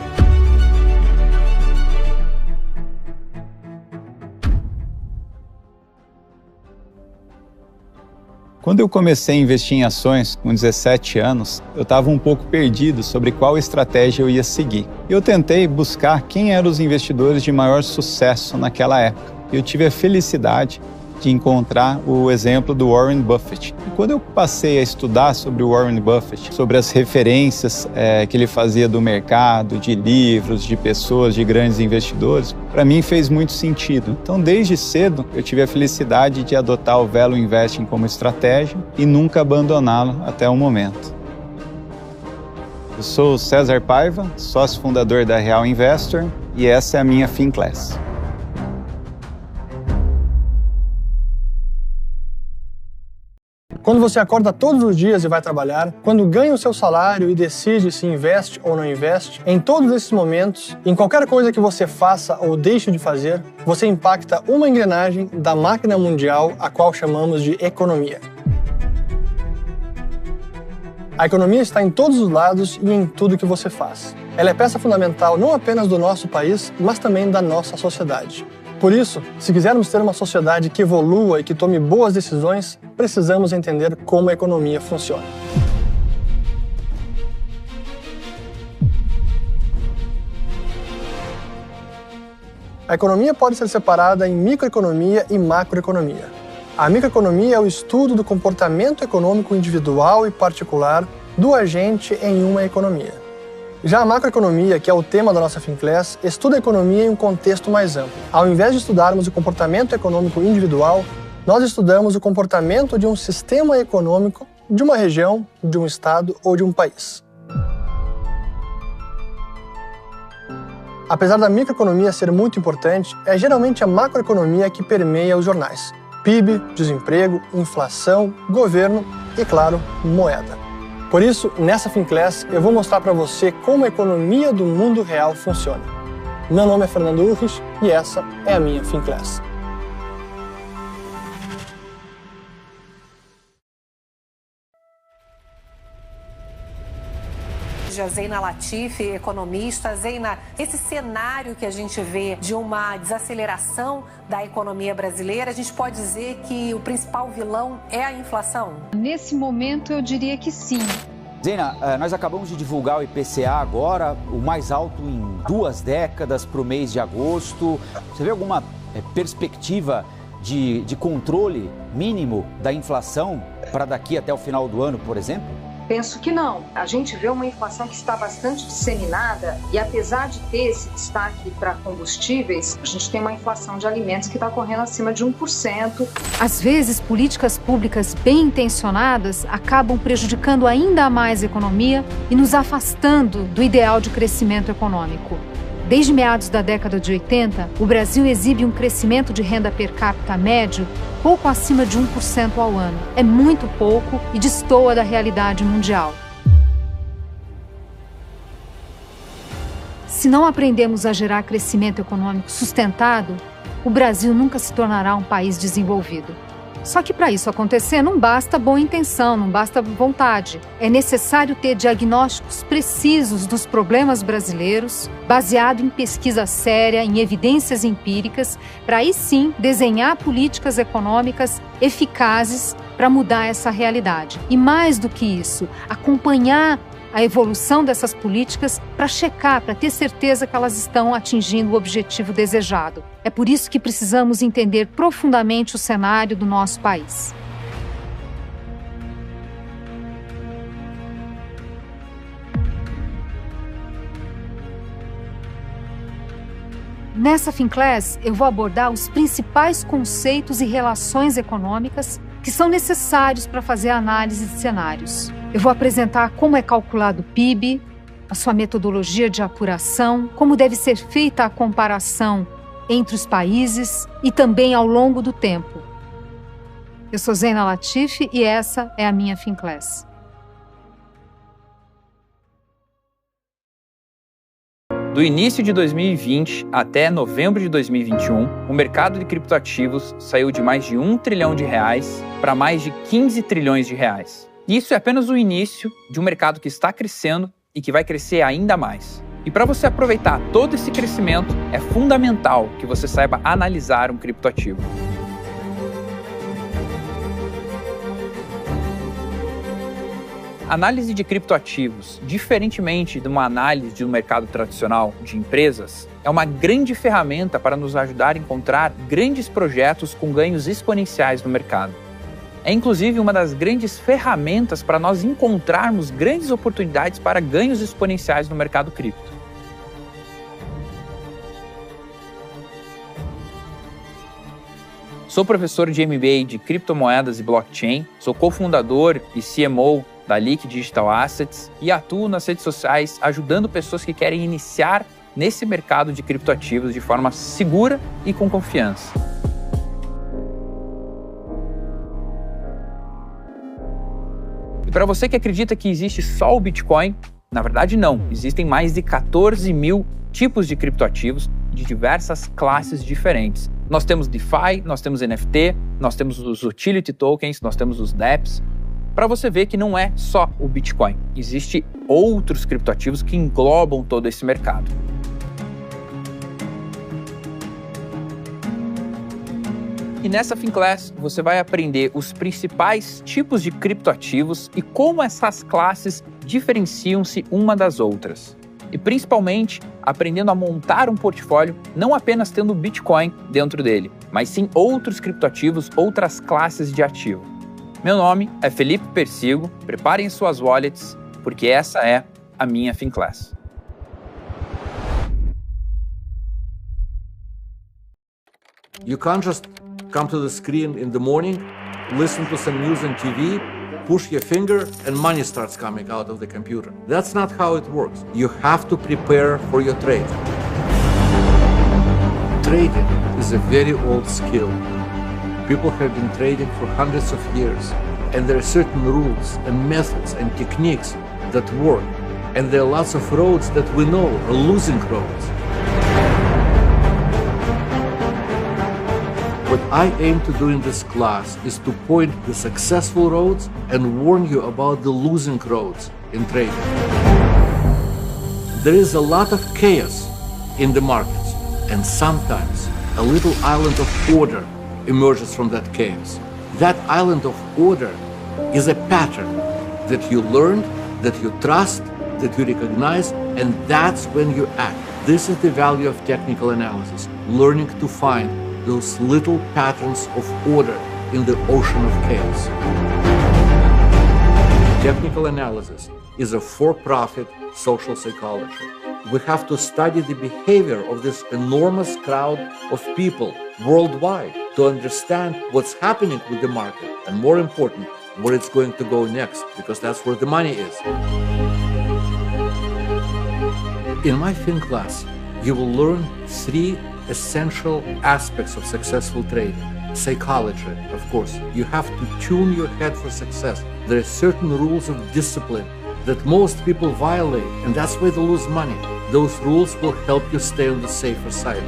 Quando eu comecei a investir em ações com 17 anos, eu estava um pouco perdido sobre qual estratégia eu ia seguir. Eu tentei buscar quem eram os investidores de maior sucesso naquela época. Eu tive a felicidade de encontrar o exemplo do Warren Buffett. E quando eu passei a estudar sobre o Warren Buffett, sobre as referências que ele fazia do mercado, de livros, de pessoas, de grandes investidores, para mim fez muito sentido. Então, desde cedo, eu tive a felicidade de adotar o Value Investing como estratégia e nunca abandoná-lo até o momento. Eu sou o César Paiva, sócio fundador da Real Investor, e essa é a minha Finclass. Quando você acorda todos os dias e vai trabalhar, quando ganha o seu salário e decide se investe ou não investe, em todos esses momentos, em qualquer coisa que você faça ou deixe de fazer, você impacta uma engrenagem da máquina mundial, a qual chamamos de economia. A economia está em todos os lados e em tudo que você faz. Ela é peça fundamental não apenas do nosso país, mas também da nossa sociedade. Por isso, se quisermos ter uma sociedade que evolua e que tome boas decisões, precisamos entender como a economia funciona. A economia pode ser separada em microeconomia e macroeconomia. A microeconomia é o estudo do comportamento econômico individual e particular do agente em uma economia. Já a macroeconomia, que é o tema da nossa Finclass, estuda a economia em um contexto mais amplo. Ao invés de estudarmos o comportamento econômico individual, nós estudamos o comportamento de um sistema econômico, de uma região, de um estado ou de um país. Apesar da microeconomia ser muito importante, é geralmente a macroeconomia que permeia os jornais. PIB, desemprego, inflação, governo e, claro, moeda. Por isso, nessa Finclass, eu vou mostrar para você como a economia do mundo real funciona. Meu nome é Fernando Urrich e essa é a minha Finclass. Zeina Latifi, economista. Zeina, esse cenário que a gente vê de uma desaceleração da economia brasileira, a gente pode dizer que o principal vilão é a inflação? Nesse momento, eu diria que sim. Zeina, nós acabamos de divulgar o IPCA agora, o mais alto em 2 décadas para o mês de agosto. Você vê alguma perspectiva de controle mínimo da inflação para daqui até o final do ano, por exemplo? Penso que não. A gente vê uma inflação que está bastante disseminada e apesar de ter esse destaque para combustíveis, a gente tem uma inflação de alimentos que está correndo acima de 1%. Às vezes, políticas públicas bem intencionadas acabam prejudicando ainda mais a economia e nos afastando do ideal de crescimento econômico. Desde meados da década de 80, o Brasil exibe um crescimento de renda per capita médio pouco acima de 1% ao ano. É muito pouco e destoa da realidade mundial. Se não aprendemos a gerar crescimento econômico sustentado, o Brasil nunca se tornará um país desenvolvido. Só que para isso acontecer não basta boa intenção, não basta vontade. É necessário ter diagnósticos precisos dos problemas brasileiros, baseado em pesquisa séria, em evidências empíricas, para aí sim desenhar políticas econômicas eficazes para mudar essa realidade. E mais do que isso, acompanhar a evolução dessas políticas para checar, para ter certeza que elas estão atingindo o objetivo desejado. É por isso que precisamos entender profundamente o cenário do nosso país. Nessa Finclass, eu vou abordar os principais conceitos e relações econômicas que são necessários para fazer a análise de cenários. Eu vou apresentar como é calculado o PIB, a sua metodologia de apuração, como deve ser feita a comparação entre os países e também ao longo do tempo. Eu sou Zeina Latifi e essa é a minha Finclass. Do início de 2020 até novembro de 2021, o mercado de criptoativos saiu de mais de R$1 trilhão para mais de 15 trilhões de reais. E isso é apenas o início de um mercado que está crescendo e que vai crescer ainda mais. E para você aproveitar todo esse crescimento, é fundamental que você saiba analisar um criptoativo. Análise de criptoativos, diferentemente de uma análise de um mercado tradicional de empresas, é uma grande ferramenta para nos ajudar a encontrar grandes projetos com ganhos exponenciais no mercado. É inclusive uma das grandes ferramentas para nós encontrarmos grandes oportunidades para ganhos exponenciais no mercado cripto. Sou professor de MBA de criptomoedas e blockchain, sou cofundador e CMO da Leak Digital Assets e atuo nas redes sociais ajudando pessoas que querem iniciar nesse mercado de criptoativos de forma segura e com confiança. E para você que acredita que existe só o Bitcoin, na verdade não, existem mais de 14 mil tipos de criptoativos de diversas classes diferentes. Nós temos DeFi, nós temos NFT, nós temos os Utility Tokens, nós temos os dApps, para você ver que não é só o Bitcoin. Existem outros criptoativos que englobam todo esse mercado. E nessa FinClass você vai aprender os principais tipos de criptoativos e como essas classes diferenciam-se uma das outras. E principalmente aprendendo a montar um portfólio não apenas tendo Bitcoin dentro dele, mas sim outros criptoativos, outras classes de ativo. Meu nome é Felipe Persigo, preparem suas wallets, porque essa é a minha FinClass. You can't just come to the screen in the morning, listen to some news on TV, push your finger and money starts coming out of the computer. That's not how it works. You have to prepare for your trade. Trading is a very old skill. People have been trading for hundreds of years, and there are certain rules and methods and techniques that work, and there are lots of roads that we know are losing roads. What I aim to do in this class is to point the successful roads and warn you about the losing roads in trading. There is a lot of chaos in the markets, and sometimes a little island of order emerges from that chaos. That island of order is a pattern that you learn, that you trust, that you recognize, and that's when you act. This is the value of technical analysis, learning to find those little patterns of order in the ocean of chaos. Technical analysis is a for-profit social psychology. We have to study the behavior of this enormous crowd of people worldwide to understand what's happening with the market, and more important, where it's going to go next, because that's where the money is. In my FinClass, you will learn 3 essential aspects of successful trading. Psychology, of course. You have to tune your head for success. There are certain rules of discipline that most people violate, and that's why they lose money. Those rules will help you stay on the safer side.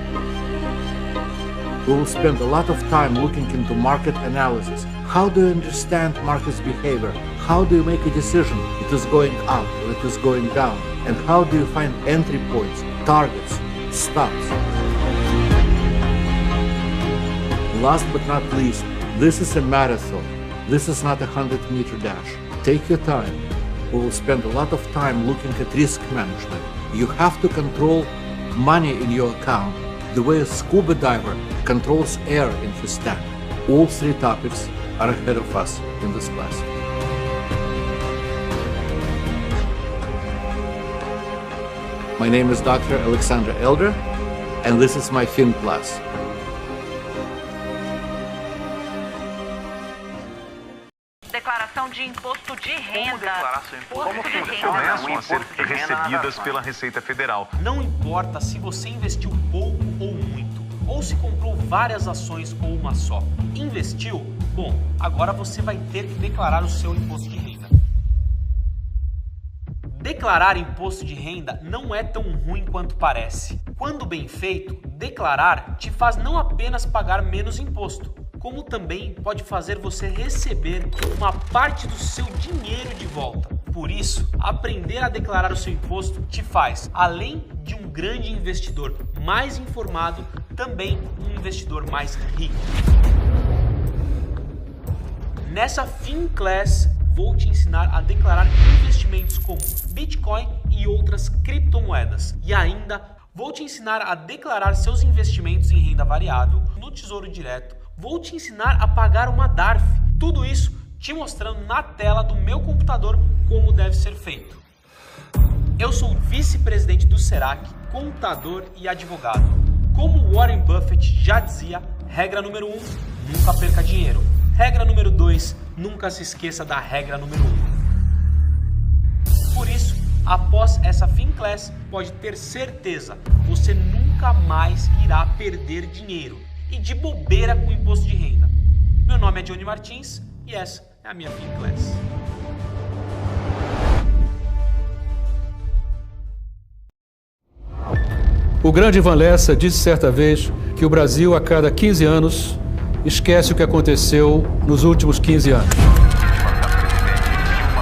We will spend a lot of time looking into market analysis. How do you understand market's behavior? How do you make a decision it is going up or it is going down? And how do you find entry points, targets, stops? Last but not least, this is a marathon. This is not a 100-meter dash. Take your time. We will spend a lot of time looking at risk management. You have to control money in your account the way a scuba diver controls air in his tank. All 3 topics are ahead of us in this class. My name is Dr. Alexander Elder, and this is my FinClass. Declaração de imposto de renda. Como começam a ser recebidas pela Receita Federal. Não importa se você investiu pouco ou muito, ou se comprou várias ações ou uma só. Investiu? Bom, agora você vai ter que declarar o seu imposto de renda. Declarar imposto de renda não é tão ruim quanto parece. Quando bem feito, declarar te faz não apenas pagar menos imposto, como também pode fazer você receber uma parte do seu dinheiro de volta. Por isso, aprender a declarar o seu imposto te faz, além de um grande investidor mais informado, também um investidor mais rico. Nessa FinClass, vou te ensinar a declarar investimentos como Bitcoin e outras criptomoedas. E ainda vou te ensinar a declarar seus investimentos em renda variável no Tesouro Direto. Vou te ensinar a pagar uma DARF. Tudo isso te mostrando na tela do meu computador como deve ser feito. Eu sou vice-presidente do Serac, contador e advogado. Como Warren Buffett já dizia, regra número 1, nunca perca dinheiro. Regra número 2, nunca se esqueça da regra número 1. Por isso, após essa FinClass, pode ter certeza, você nunca mais irá perder dinheiro. E de bobeira com o imposto de renda. Meu nome é Johnny Martins e essa é a minha FinClass. O grande Ivan Lessa disse certa vez que o Brasil, a cada 15 anos, esquece o que aconteceu nos últimos 15 anos.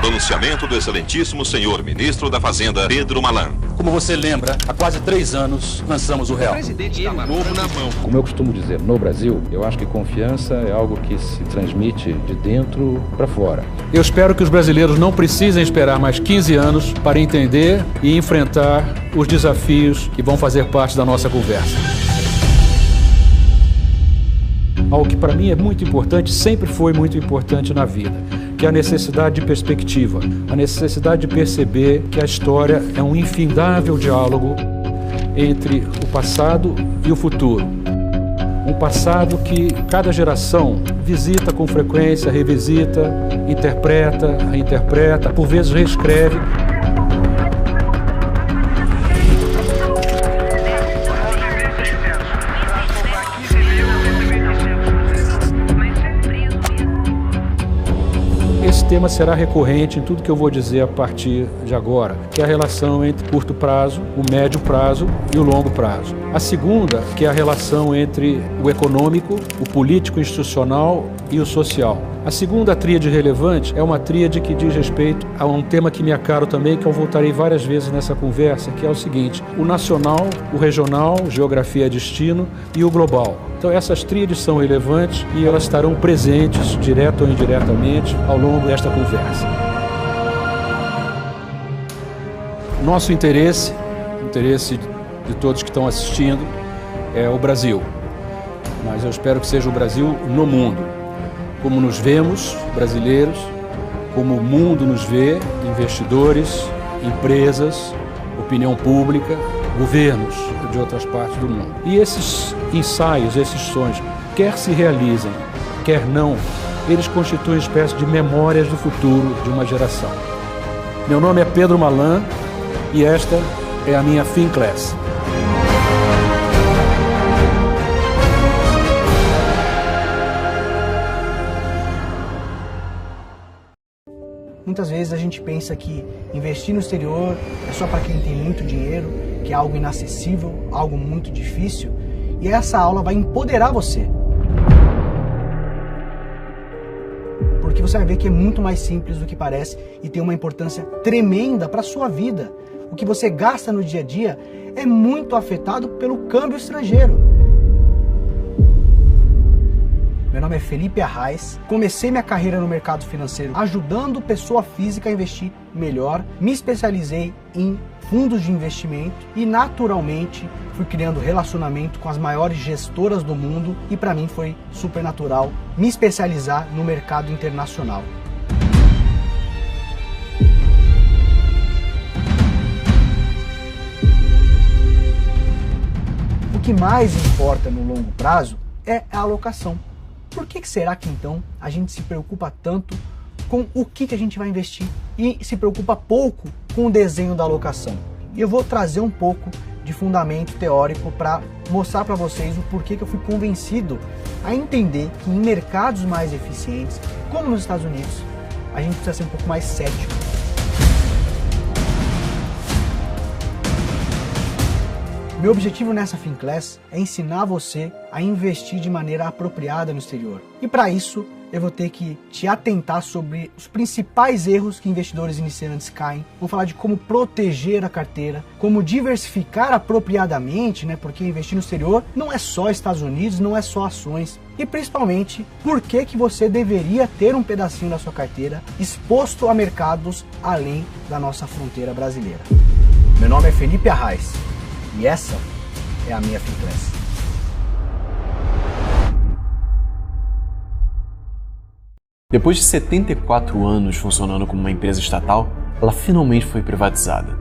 Pronunciamento do excelentíssimo senhor ministro da Fazenda, Pedro Malan. Como você lembra, há quase 3 anos lançamos o real. O presidente estava novo na mão. Como eu costumo dizer, no Brasil, eu acho que confiança é algo que se transmite de dentro para fora. Eu espero que os brasileiros não precisem esperar mais 15 anos para entender e enfrentar os desafios que vão fazer parte da nossa conversa. Algo que para mim é muito importante, sempre foi muito importante na vida, que é a necessidade de perspectiva, a necessidade de perceber que a história é um infindável diálogo entre o passado e o futuro. Um passado que cada geração visita com frequência, revisita, interpreta, reinterpreta, por vezes reescreve. Esse tema será recorrente em tudo que eu vou dizer a partir de agora, que é a relação entre o curto prazo, o médio prazo e o longo prazo. A segunda, que é a relação entre o econômico, o político institucional e o social. A segunda tríade relevante é uma tríade que diz respeito a um tema que me é caro também, que eu voltarei várias vezes nessa conversa, que é o seguinte: o nacional, o regional, geografia e destino, e o global. Então essas tríades são relevantes e elas estarão presentes, direto ou indiretamente, ao longo desta conversa. Nosso interesse, o interesse de todos que estão assistindo, é o Brasil. Mas eu espero que seja o Brasil no mundo. Como nos vemos, brasileiros, como o mundo nos vê, investidores, empresas, opinião pública, governos de outras partes do mundo. E esses ensaios, esses sonhos, quer se realizem, quer não, eles constituem uma espécie de memórias do futuro de uma geração. Meu nome é Pedro Malan e esta é a minha FinClass. Muitas vezes a gente pensa que investir no exterior é só para quem tem muito dinheiro, que é algo inacessível, algo muito difícil, e essa aula vai empoderar você. Porque você vai ver que é muito mais simples do que parece e tem uma importância tremenda para a sua vida. O que você gasta no dia a dia é muito afetado pelo câmbio estrangeiro. Meu nome é Felipe Arraes, comecei minha carreira no mercado financeiro ajudando pessoa física a investir melhor, me especializei em fundos de investimento e naturalmente fui criando relacionamento com as maiores gestoras do mundo e para mim foi super natural me especializar no mercado internacional. O que mais importa no longo prazo é a alocação. Por que será que então a gente se preocupa tanto com o que a gente vai investir e se preocupa pouco com o desenho da alocação? E eu vou trazer um pouco de fundamento teórico para mostrar para vocês o porquê que eu fui convencido a entender que em mercados mais eficientes, como nos Estados Unidos, a gente precisa ser um pouco mais cético. Meu objetivo nessa FinClass é ensinar você a investir de maneira apropriada no exterior. E para isso, eu vou ter que te atentar sobre os principais erros que investidores iniciantes caem. Vou falar de como proteger a carteira, como diversificar apropriadamente, porque investir no exterior não é só Estados Unidos, não é só ações. E principalmente, por que você deveria ter um pedacinho da sua carteira exposto a mercados além da nossa fronteira brasileira. Meu nome é Felipe Arraes e essa é a minha FinClass. Depois de 74 anos funcionando como uma empresa estatal, ela finalmente foi privatizada.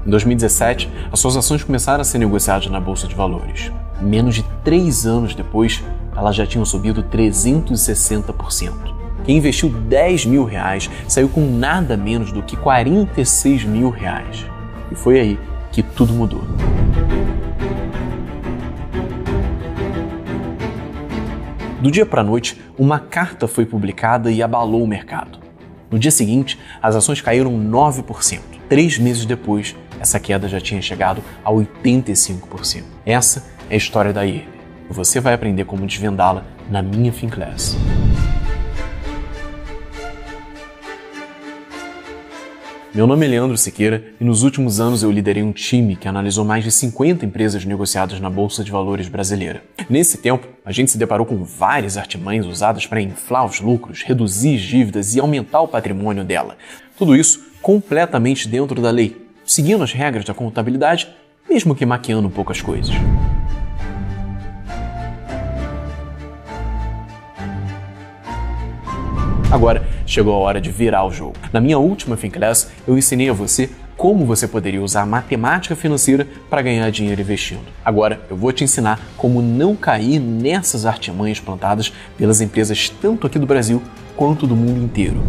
Em 2017, as suas ações começaram a ser negociadas na Bolsa de Valores. Menos de 3 anos depois, elas já tinham subido 360%. Quem investiu R$10 mil saiu com nada menos do que R$46 mil. E foi aí que tudo mudou. Do dia para a noite, uma carta foi publicada e abalou o mercado. No dia seguinte, as ações caíram 9%. 3 meses depois, essa queda já tinha chegado a 85%. Essa é a história da IRB. E você vai aprender como desvendá-la na minha FinClass. Meu nome é Leandro Siqueira e nos últimos anos eu liderei um time que analisou mais de 50 empresas negociadas na Bolsa de Valores brasileira. Nesse tempo, a gente se deparou com várias artimanhas usadas para inflar os lucros, reduzir as dívidas e aumentar o patrimônio dela. Tudo isso completamente dentro da lei, seguindo as regras da contabilidade, mesmo que maquiando um pouco as coisas. Agora chegou a hora de virar o jogo. Na minha última FinClass, eu ensinei a você como você poderia usar a matemática financeira para ganhar dinheiro investindo. Agora eu vou te ensinar como não cair nessas artimanhas plantadas pelas empresas tanto aqui do Brasil quanto do mundo inteiro.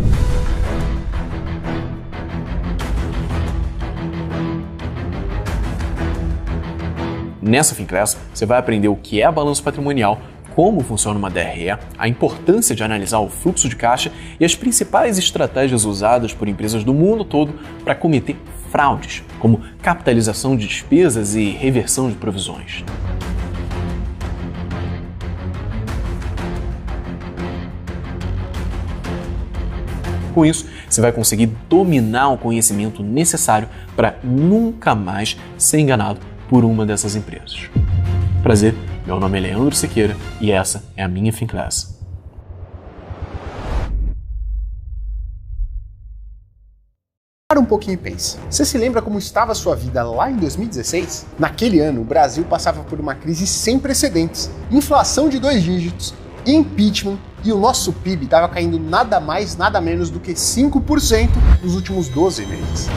Nessa FinClass, você vai aprender o que é balanço patrimonial, como funciona uma DRE, a importância de analisar o fluxo de caixa e as principais estratégias usadas por empresas do mundo todo para cometer fraudes, como capitalização de despesas e reversão de provisões. Com isso, você vai conseguir dominar o conhecimento necessário para nunca mais ser enganado por uma dessas empresas. Prazer, meu nome é Leandro Siqueira e essa é a minha FinClass. Para um pouquinho e pense. Você se lembra como estava a sua vida lá em 2016? Naquele ano, o Brasil passava por uma crise sem precedentes, inflação de 2 dígitos, impeachment e o nosso PIB estava caindo nada mais, nada menos do que 5% nos últimos 12 meses.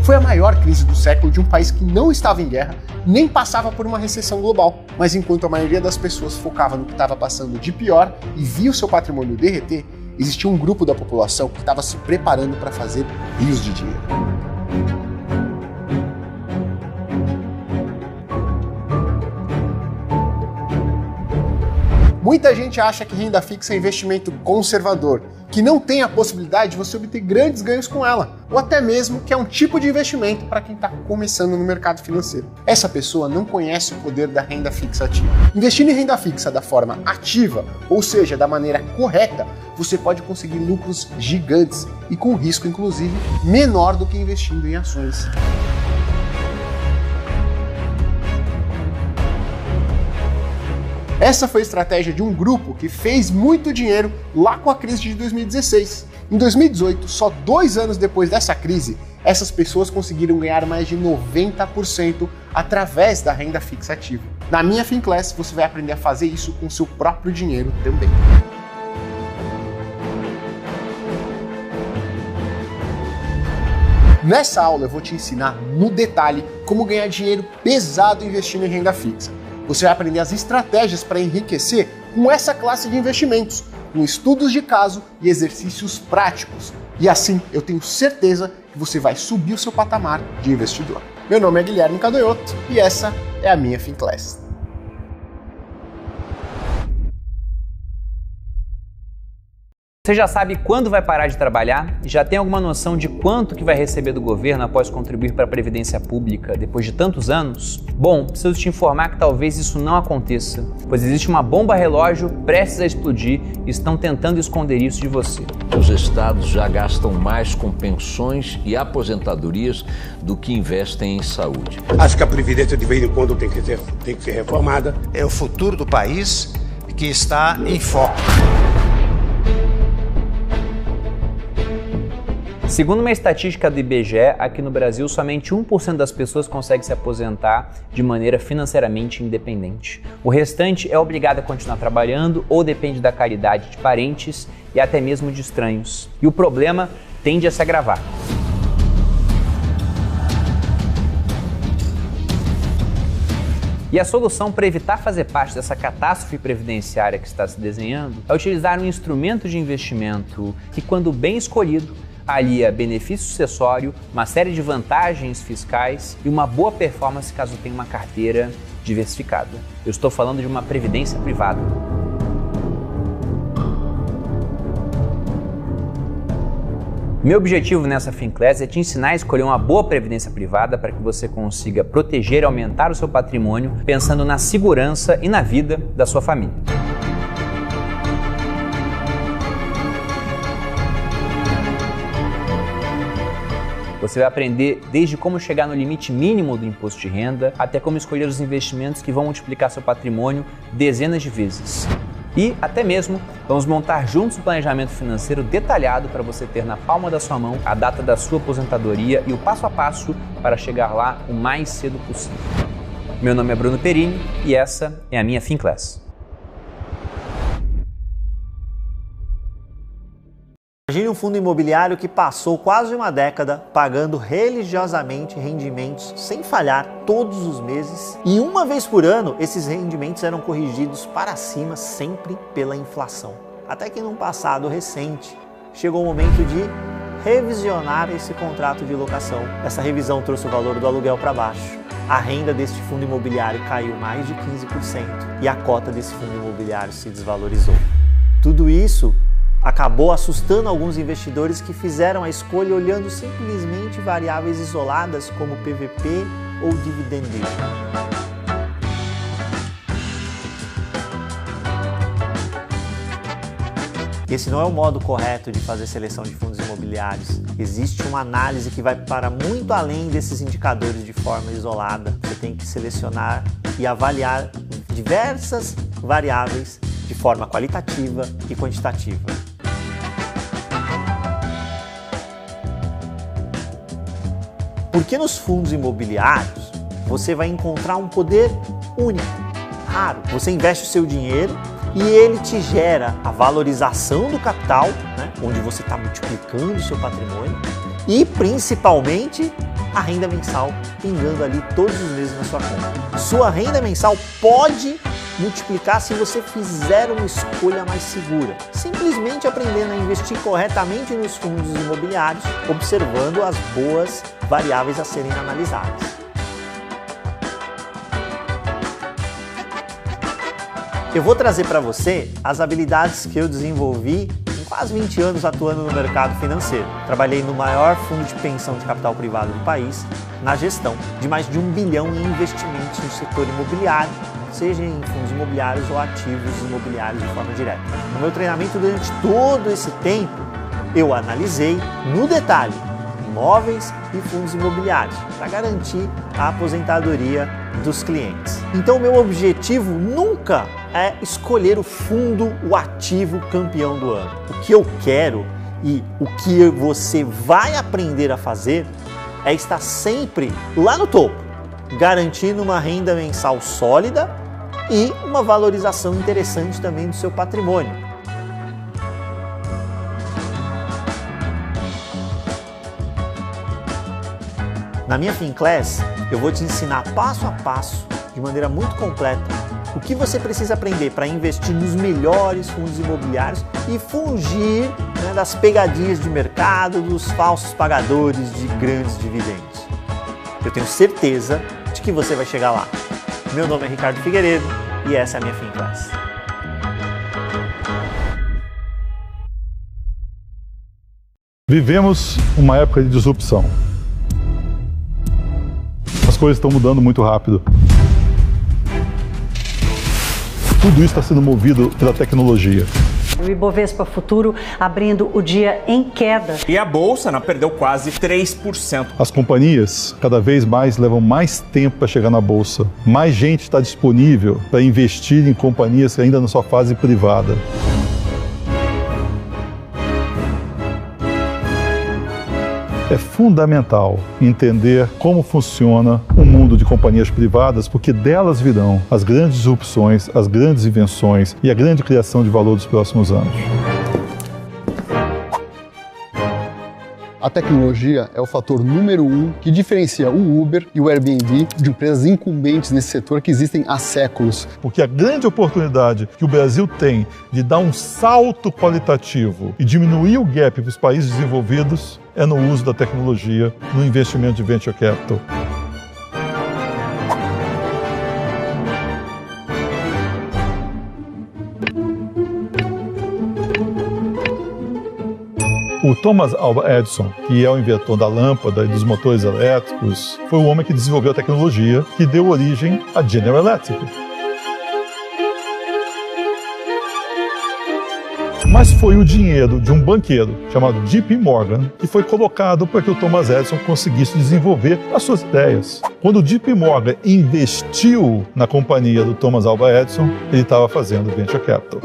Foi a maior crise do século de um país que não estava em guerra, nem passava por uma recessão global. Mas enquanto a maioria das pessoas focava no que estava passando de pior e via o seu patrimônio derreter, existia um grupo da população que estava se preparando para fazer rios de dinheiro. Muita gente acha que renda fixa é investimento conservador, que não tem a possibilidade de você obter grandes ganhos com ela, ou até mesmo que é um tipo de investimento para quem está começando no mercado financeiro. Essa pessoa não conhece o poder da renda fixa ativa. Investindo em renda fixa da forma ativa, ou seja, da maneira correta, você pode conseguir lucros gigantes e com risco, inclusive, menor do que investindo em ações. Essa foi a estratégia de um grupo que fez muito dinheiro lá com a crise de 2016. Em 2018, só 2 anos depois dessa crise, essas pessoas conseguiram ganhar mais de 90% através da renda fixa ativa. Na minha FinClass, você vai aprender a fazer isso com seu próprio dinheiro também. Nessa aula eu vou te ensinar no detalhe como ganhar dinheiro pesado investindo em renda fixa. Você vai aprender as estratégias para enriquecer com essa classe de investimentos, com estudos de caso e exercícios práticos. E assim, eu tenho certeza que você vai subir o seu patamar de investidor. Meu nome é Guilherme Cadonhoto e essa é a minha FinClass. Você já sabe quando vai parar de trabalhar? Já tem alguma noção de quanto que vai receber do governo após contribuir para a Previdência Pública depois de tantos anos? Bom, preciso te informar que talvez isso não aconteça, pois existe uma bomba relógio prestes a explodir e estão tentando esconder isso de você. Os estados já gastam mais com pensões e aposentadorias do que investem em saúde. Acho que a Previdência de vez em quando tem que ser reformada. É o futuro do país que está em foco. Segundo uma estatística do IBGE, aqui no Brasil, somente 1% das pessoas consegue se aposentar de maneira financeiramente independente. O restante é obrigado a continuar trabalhando ou depende da caridade de parentes e até mesmo de estranhos. E o problema tende a se agravar. E a solução para evitar fazer parte dessa catástrofe previdenciária que está se desenhando é utilizar um instrumento de investimento que, quando bem escolhido, alia benefício sucessório, uma série de vantagens fiscais e uma boa performance caso tenha uma carteira diversificada. Eu estou falando de uma previdência privada. Meu objetivo nessa FinClass é te ensinar a escolher uma boa previdência privada para que você consiga proteger e aumentar o seu patrimônio pensando na segurança e na vida da sua família. Você vai aprender desde como chegar no limite mínimo do imposto de renda, até como escolher os investimentos que vão multiplicar seu patrimônio dezenas de vezes. E até mesmo vamos montar juntos um planejamento financeiro detalhado para você ter na palma da sua mão a data da sua aposentadoria e o passo a passo para chegar lá o mais cedo possível. Meu nome é Bruno Perini e essa é a minha FinClass. Imagine um fundo imobiliário que passou quase uma década pagando religiosamente rendimentos sem falhar todos os meses e uma vez por ano esses rendimentos eram corrigidos para cima sempre pela inflação. Até que num passado recente chegou o momento de revisionar esse contrato de locação. Essa revisão trouxe o valor do aluguel para baixo. A renda deste fundo imobiliário caiu mais de 15% e a cota desse fundo imobiliário se desvalorizou. Tudo isso acabou assustando alguns investidores que fizeram a escolha olhando simplesmente variáveis isoladas como PVP ou dividend yield. Esse não é o modo correto de fazer seleção de fundos imobiliários. Existe uma análise que vai para muito além desses indicadores de forma isolada. Você tem que selecionar e avaliar diversas variáveis de forma qualitativa e quantitativa. Porque nos fundos imobiliários você vai encontrar um poder único, raro. Você investe o seu dinheiro e ele te gera a valorização do capital, né, onde você está multiplicando o seu patrimônio e principalmente a renda mensal pingando ali todos os meses na sua conta. Sua renda mensal pode multiplicar se você fizer uma escolha mais segura, simplesmente aprendendo a investir corretamente nos fundos imobiliários, observando as boas variáveis a serem analisadas. Eu vou trazer para você as habilidades que eu desenvolvi em quase 20 anos atuando no mercado financeiro. Trabalhei no maior fundo de pensão de capital privado do país, na gestão de mais de 1 bilhão em investimentos no setor imobiliário, seja em fundos imobiliários ou ativos imobiliários de forma direta. No meu treinamento durante todo esse tempo, eu analisei no detalhe imóveis e fundos imobiliários para garantir a aposentadoria dos clientes. Então, meu objetivo nunca é escolher o fundo, o ativo campeão do ano. O que eu quero e o que você vai aprender a fazer é estar sempre lá no topo, garantindo uma renda mensal sólida e uma valorização interessante também do seu patrimônio. Na minha FinClass, eu vou te ensinar passo a passo, de maneira muito completa, o que você precisa aprender para investir nos melhores fundos imobiliários e fugir, né, das pegadinhas de mercado, dos falsos pagadores de grandes dividendos. Eu tenho certeza de que você vai chegar lá. Meu nome é Ricardo Figueiredo e essa é a minha FinClass. Vivemos uma época de disrupção. As coisas estão mudando muito rápido. Tudo isso está sendo movido pela tecnologia. O Ibovespa Futuro abrindo o dia em queda. E a Bolsa perdeu quase 3%. As companhias cada vez mais levam mais tempo para chegar na Bolsa. Mais gente está disponível para investir em companhias ainda na sua fase privada. É fundamental entender como funciona o mundo de companhias privadas, porque delas virão as grandes disrupções, as grandes invenções e a grande criação de valor dos próximos anos. A tecnologia é o fator número 1 que diferencia o Uber e o Airbnb de empresas incumbentes nesse setor que existem há séculos. Porque a grande oportunidade que o Brasil tem de dar um salto qualitativo e diminuir o gap para os países desenvolvidos é no uso da tecnologia, no investimento de venture capital. O Thomas Alva Edison, que é o inventor da lâmpada e dos motores elétricos, foi o homem que desenvolveu a tecnologia que deu origem à General Electric. Mas foi o dinheiro de um banqueiro chamado JP Morgan que foi colocado para que o Thomas Edison conseguisse desenvolver as suas ideias. Quando o JP Morgan investiu na companhia do Thomas Alva Edison, ele estava fazendo venture capital.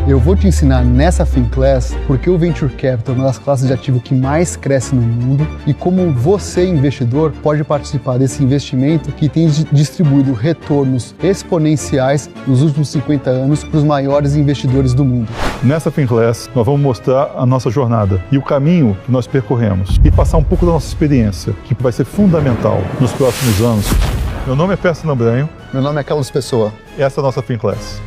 Eu vou te ensinar nessa FinClass porque o Venture Capital é uma das classes de ativo que mais cresce no mundo e como você, investidor, pode participar desse investimento que tem distribuído retornos exponenciais nos últimos 50 anos para os maiores investidores do mundo. Nessa FinClass, nós vamos mostrar a nossa jornada e o caminho que nós percorremos e passar um pouco da nossa experiência, que vai ser fundamental nos próximos anos. Meu nome é Persa Nambranho. Meu nome é Carlos Pessoa. Essa é a nossa FinClass.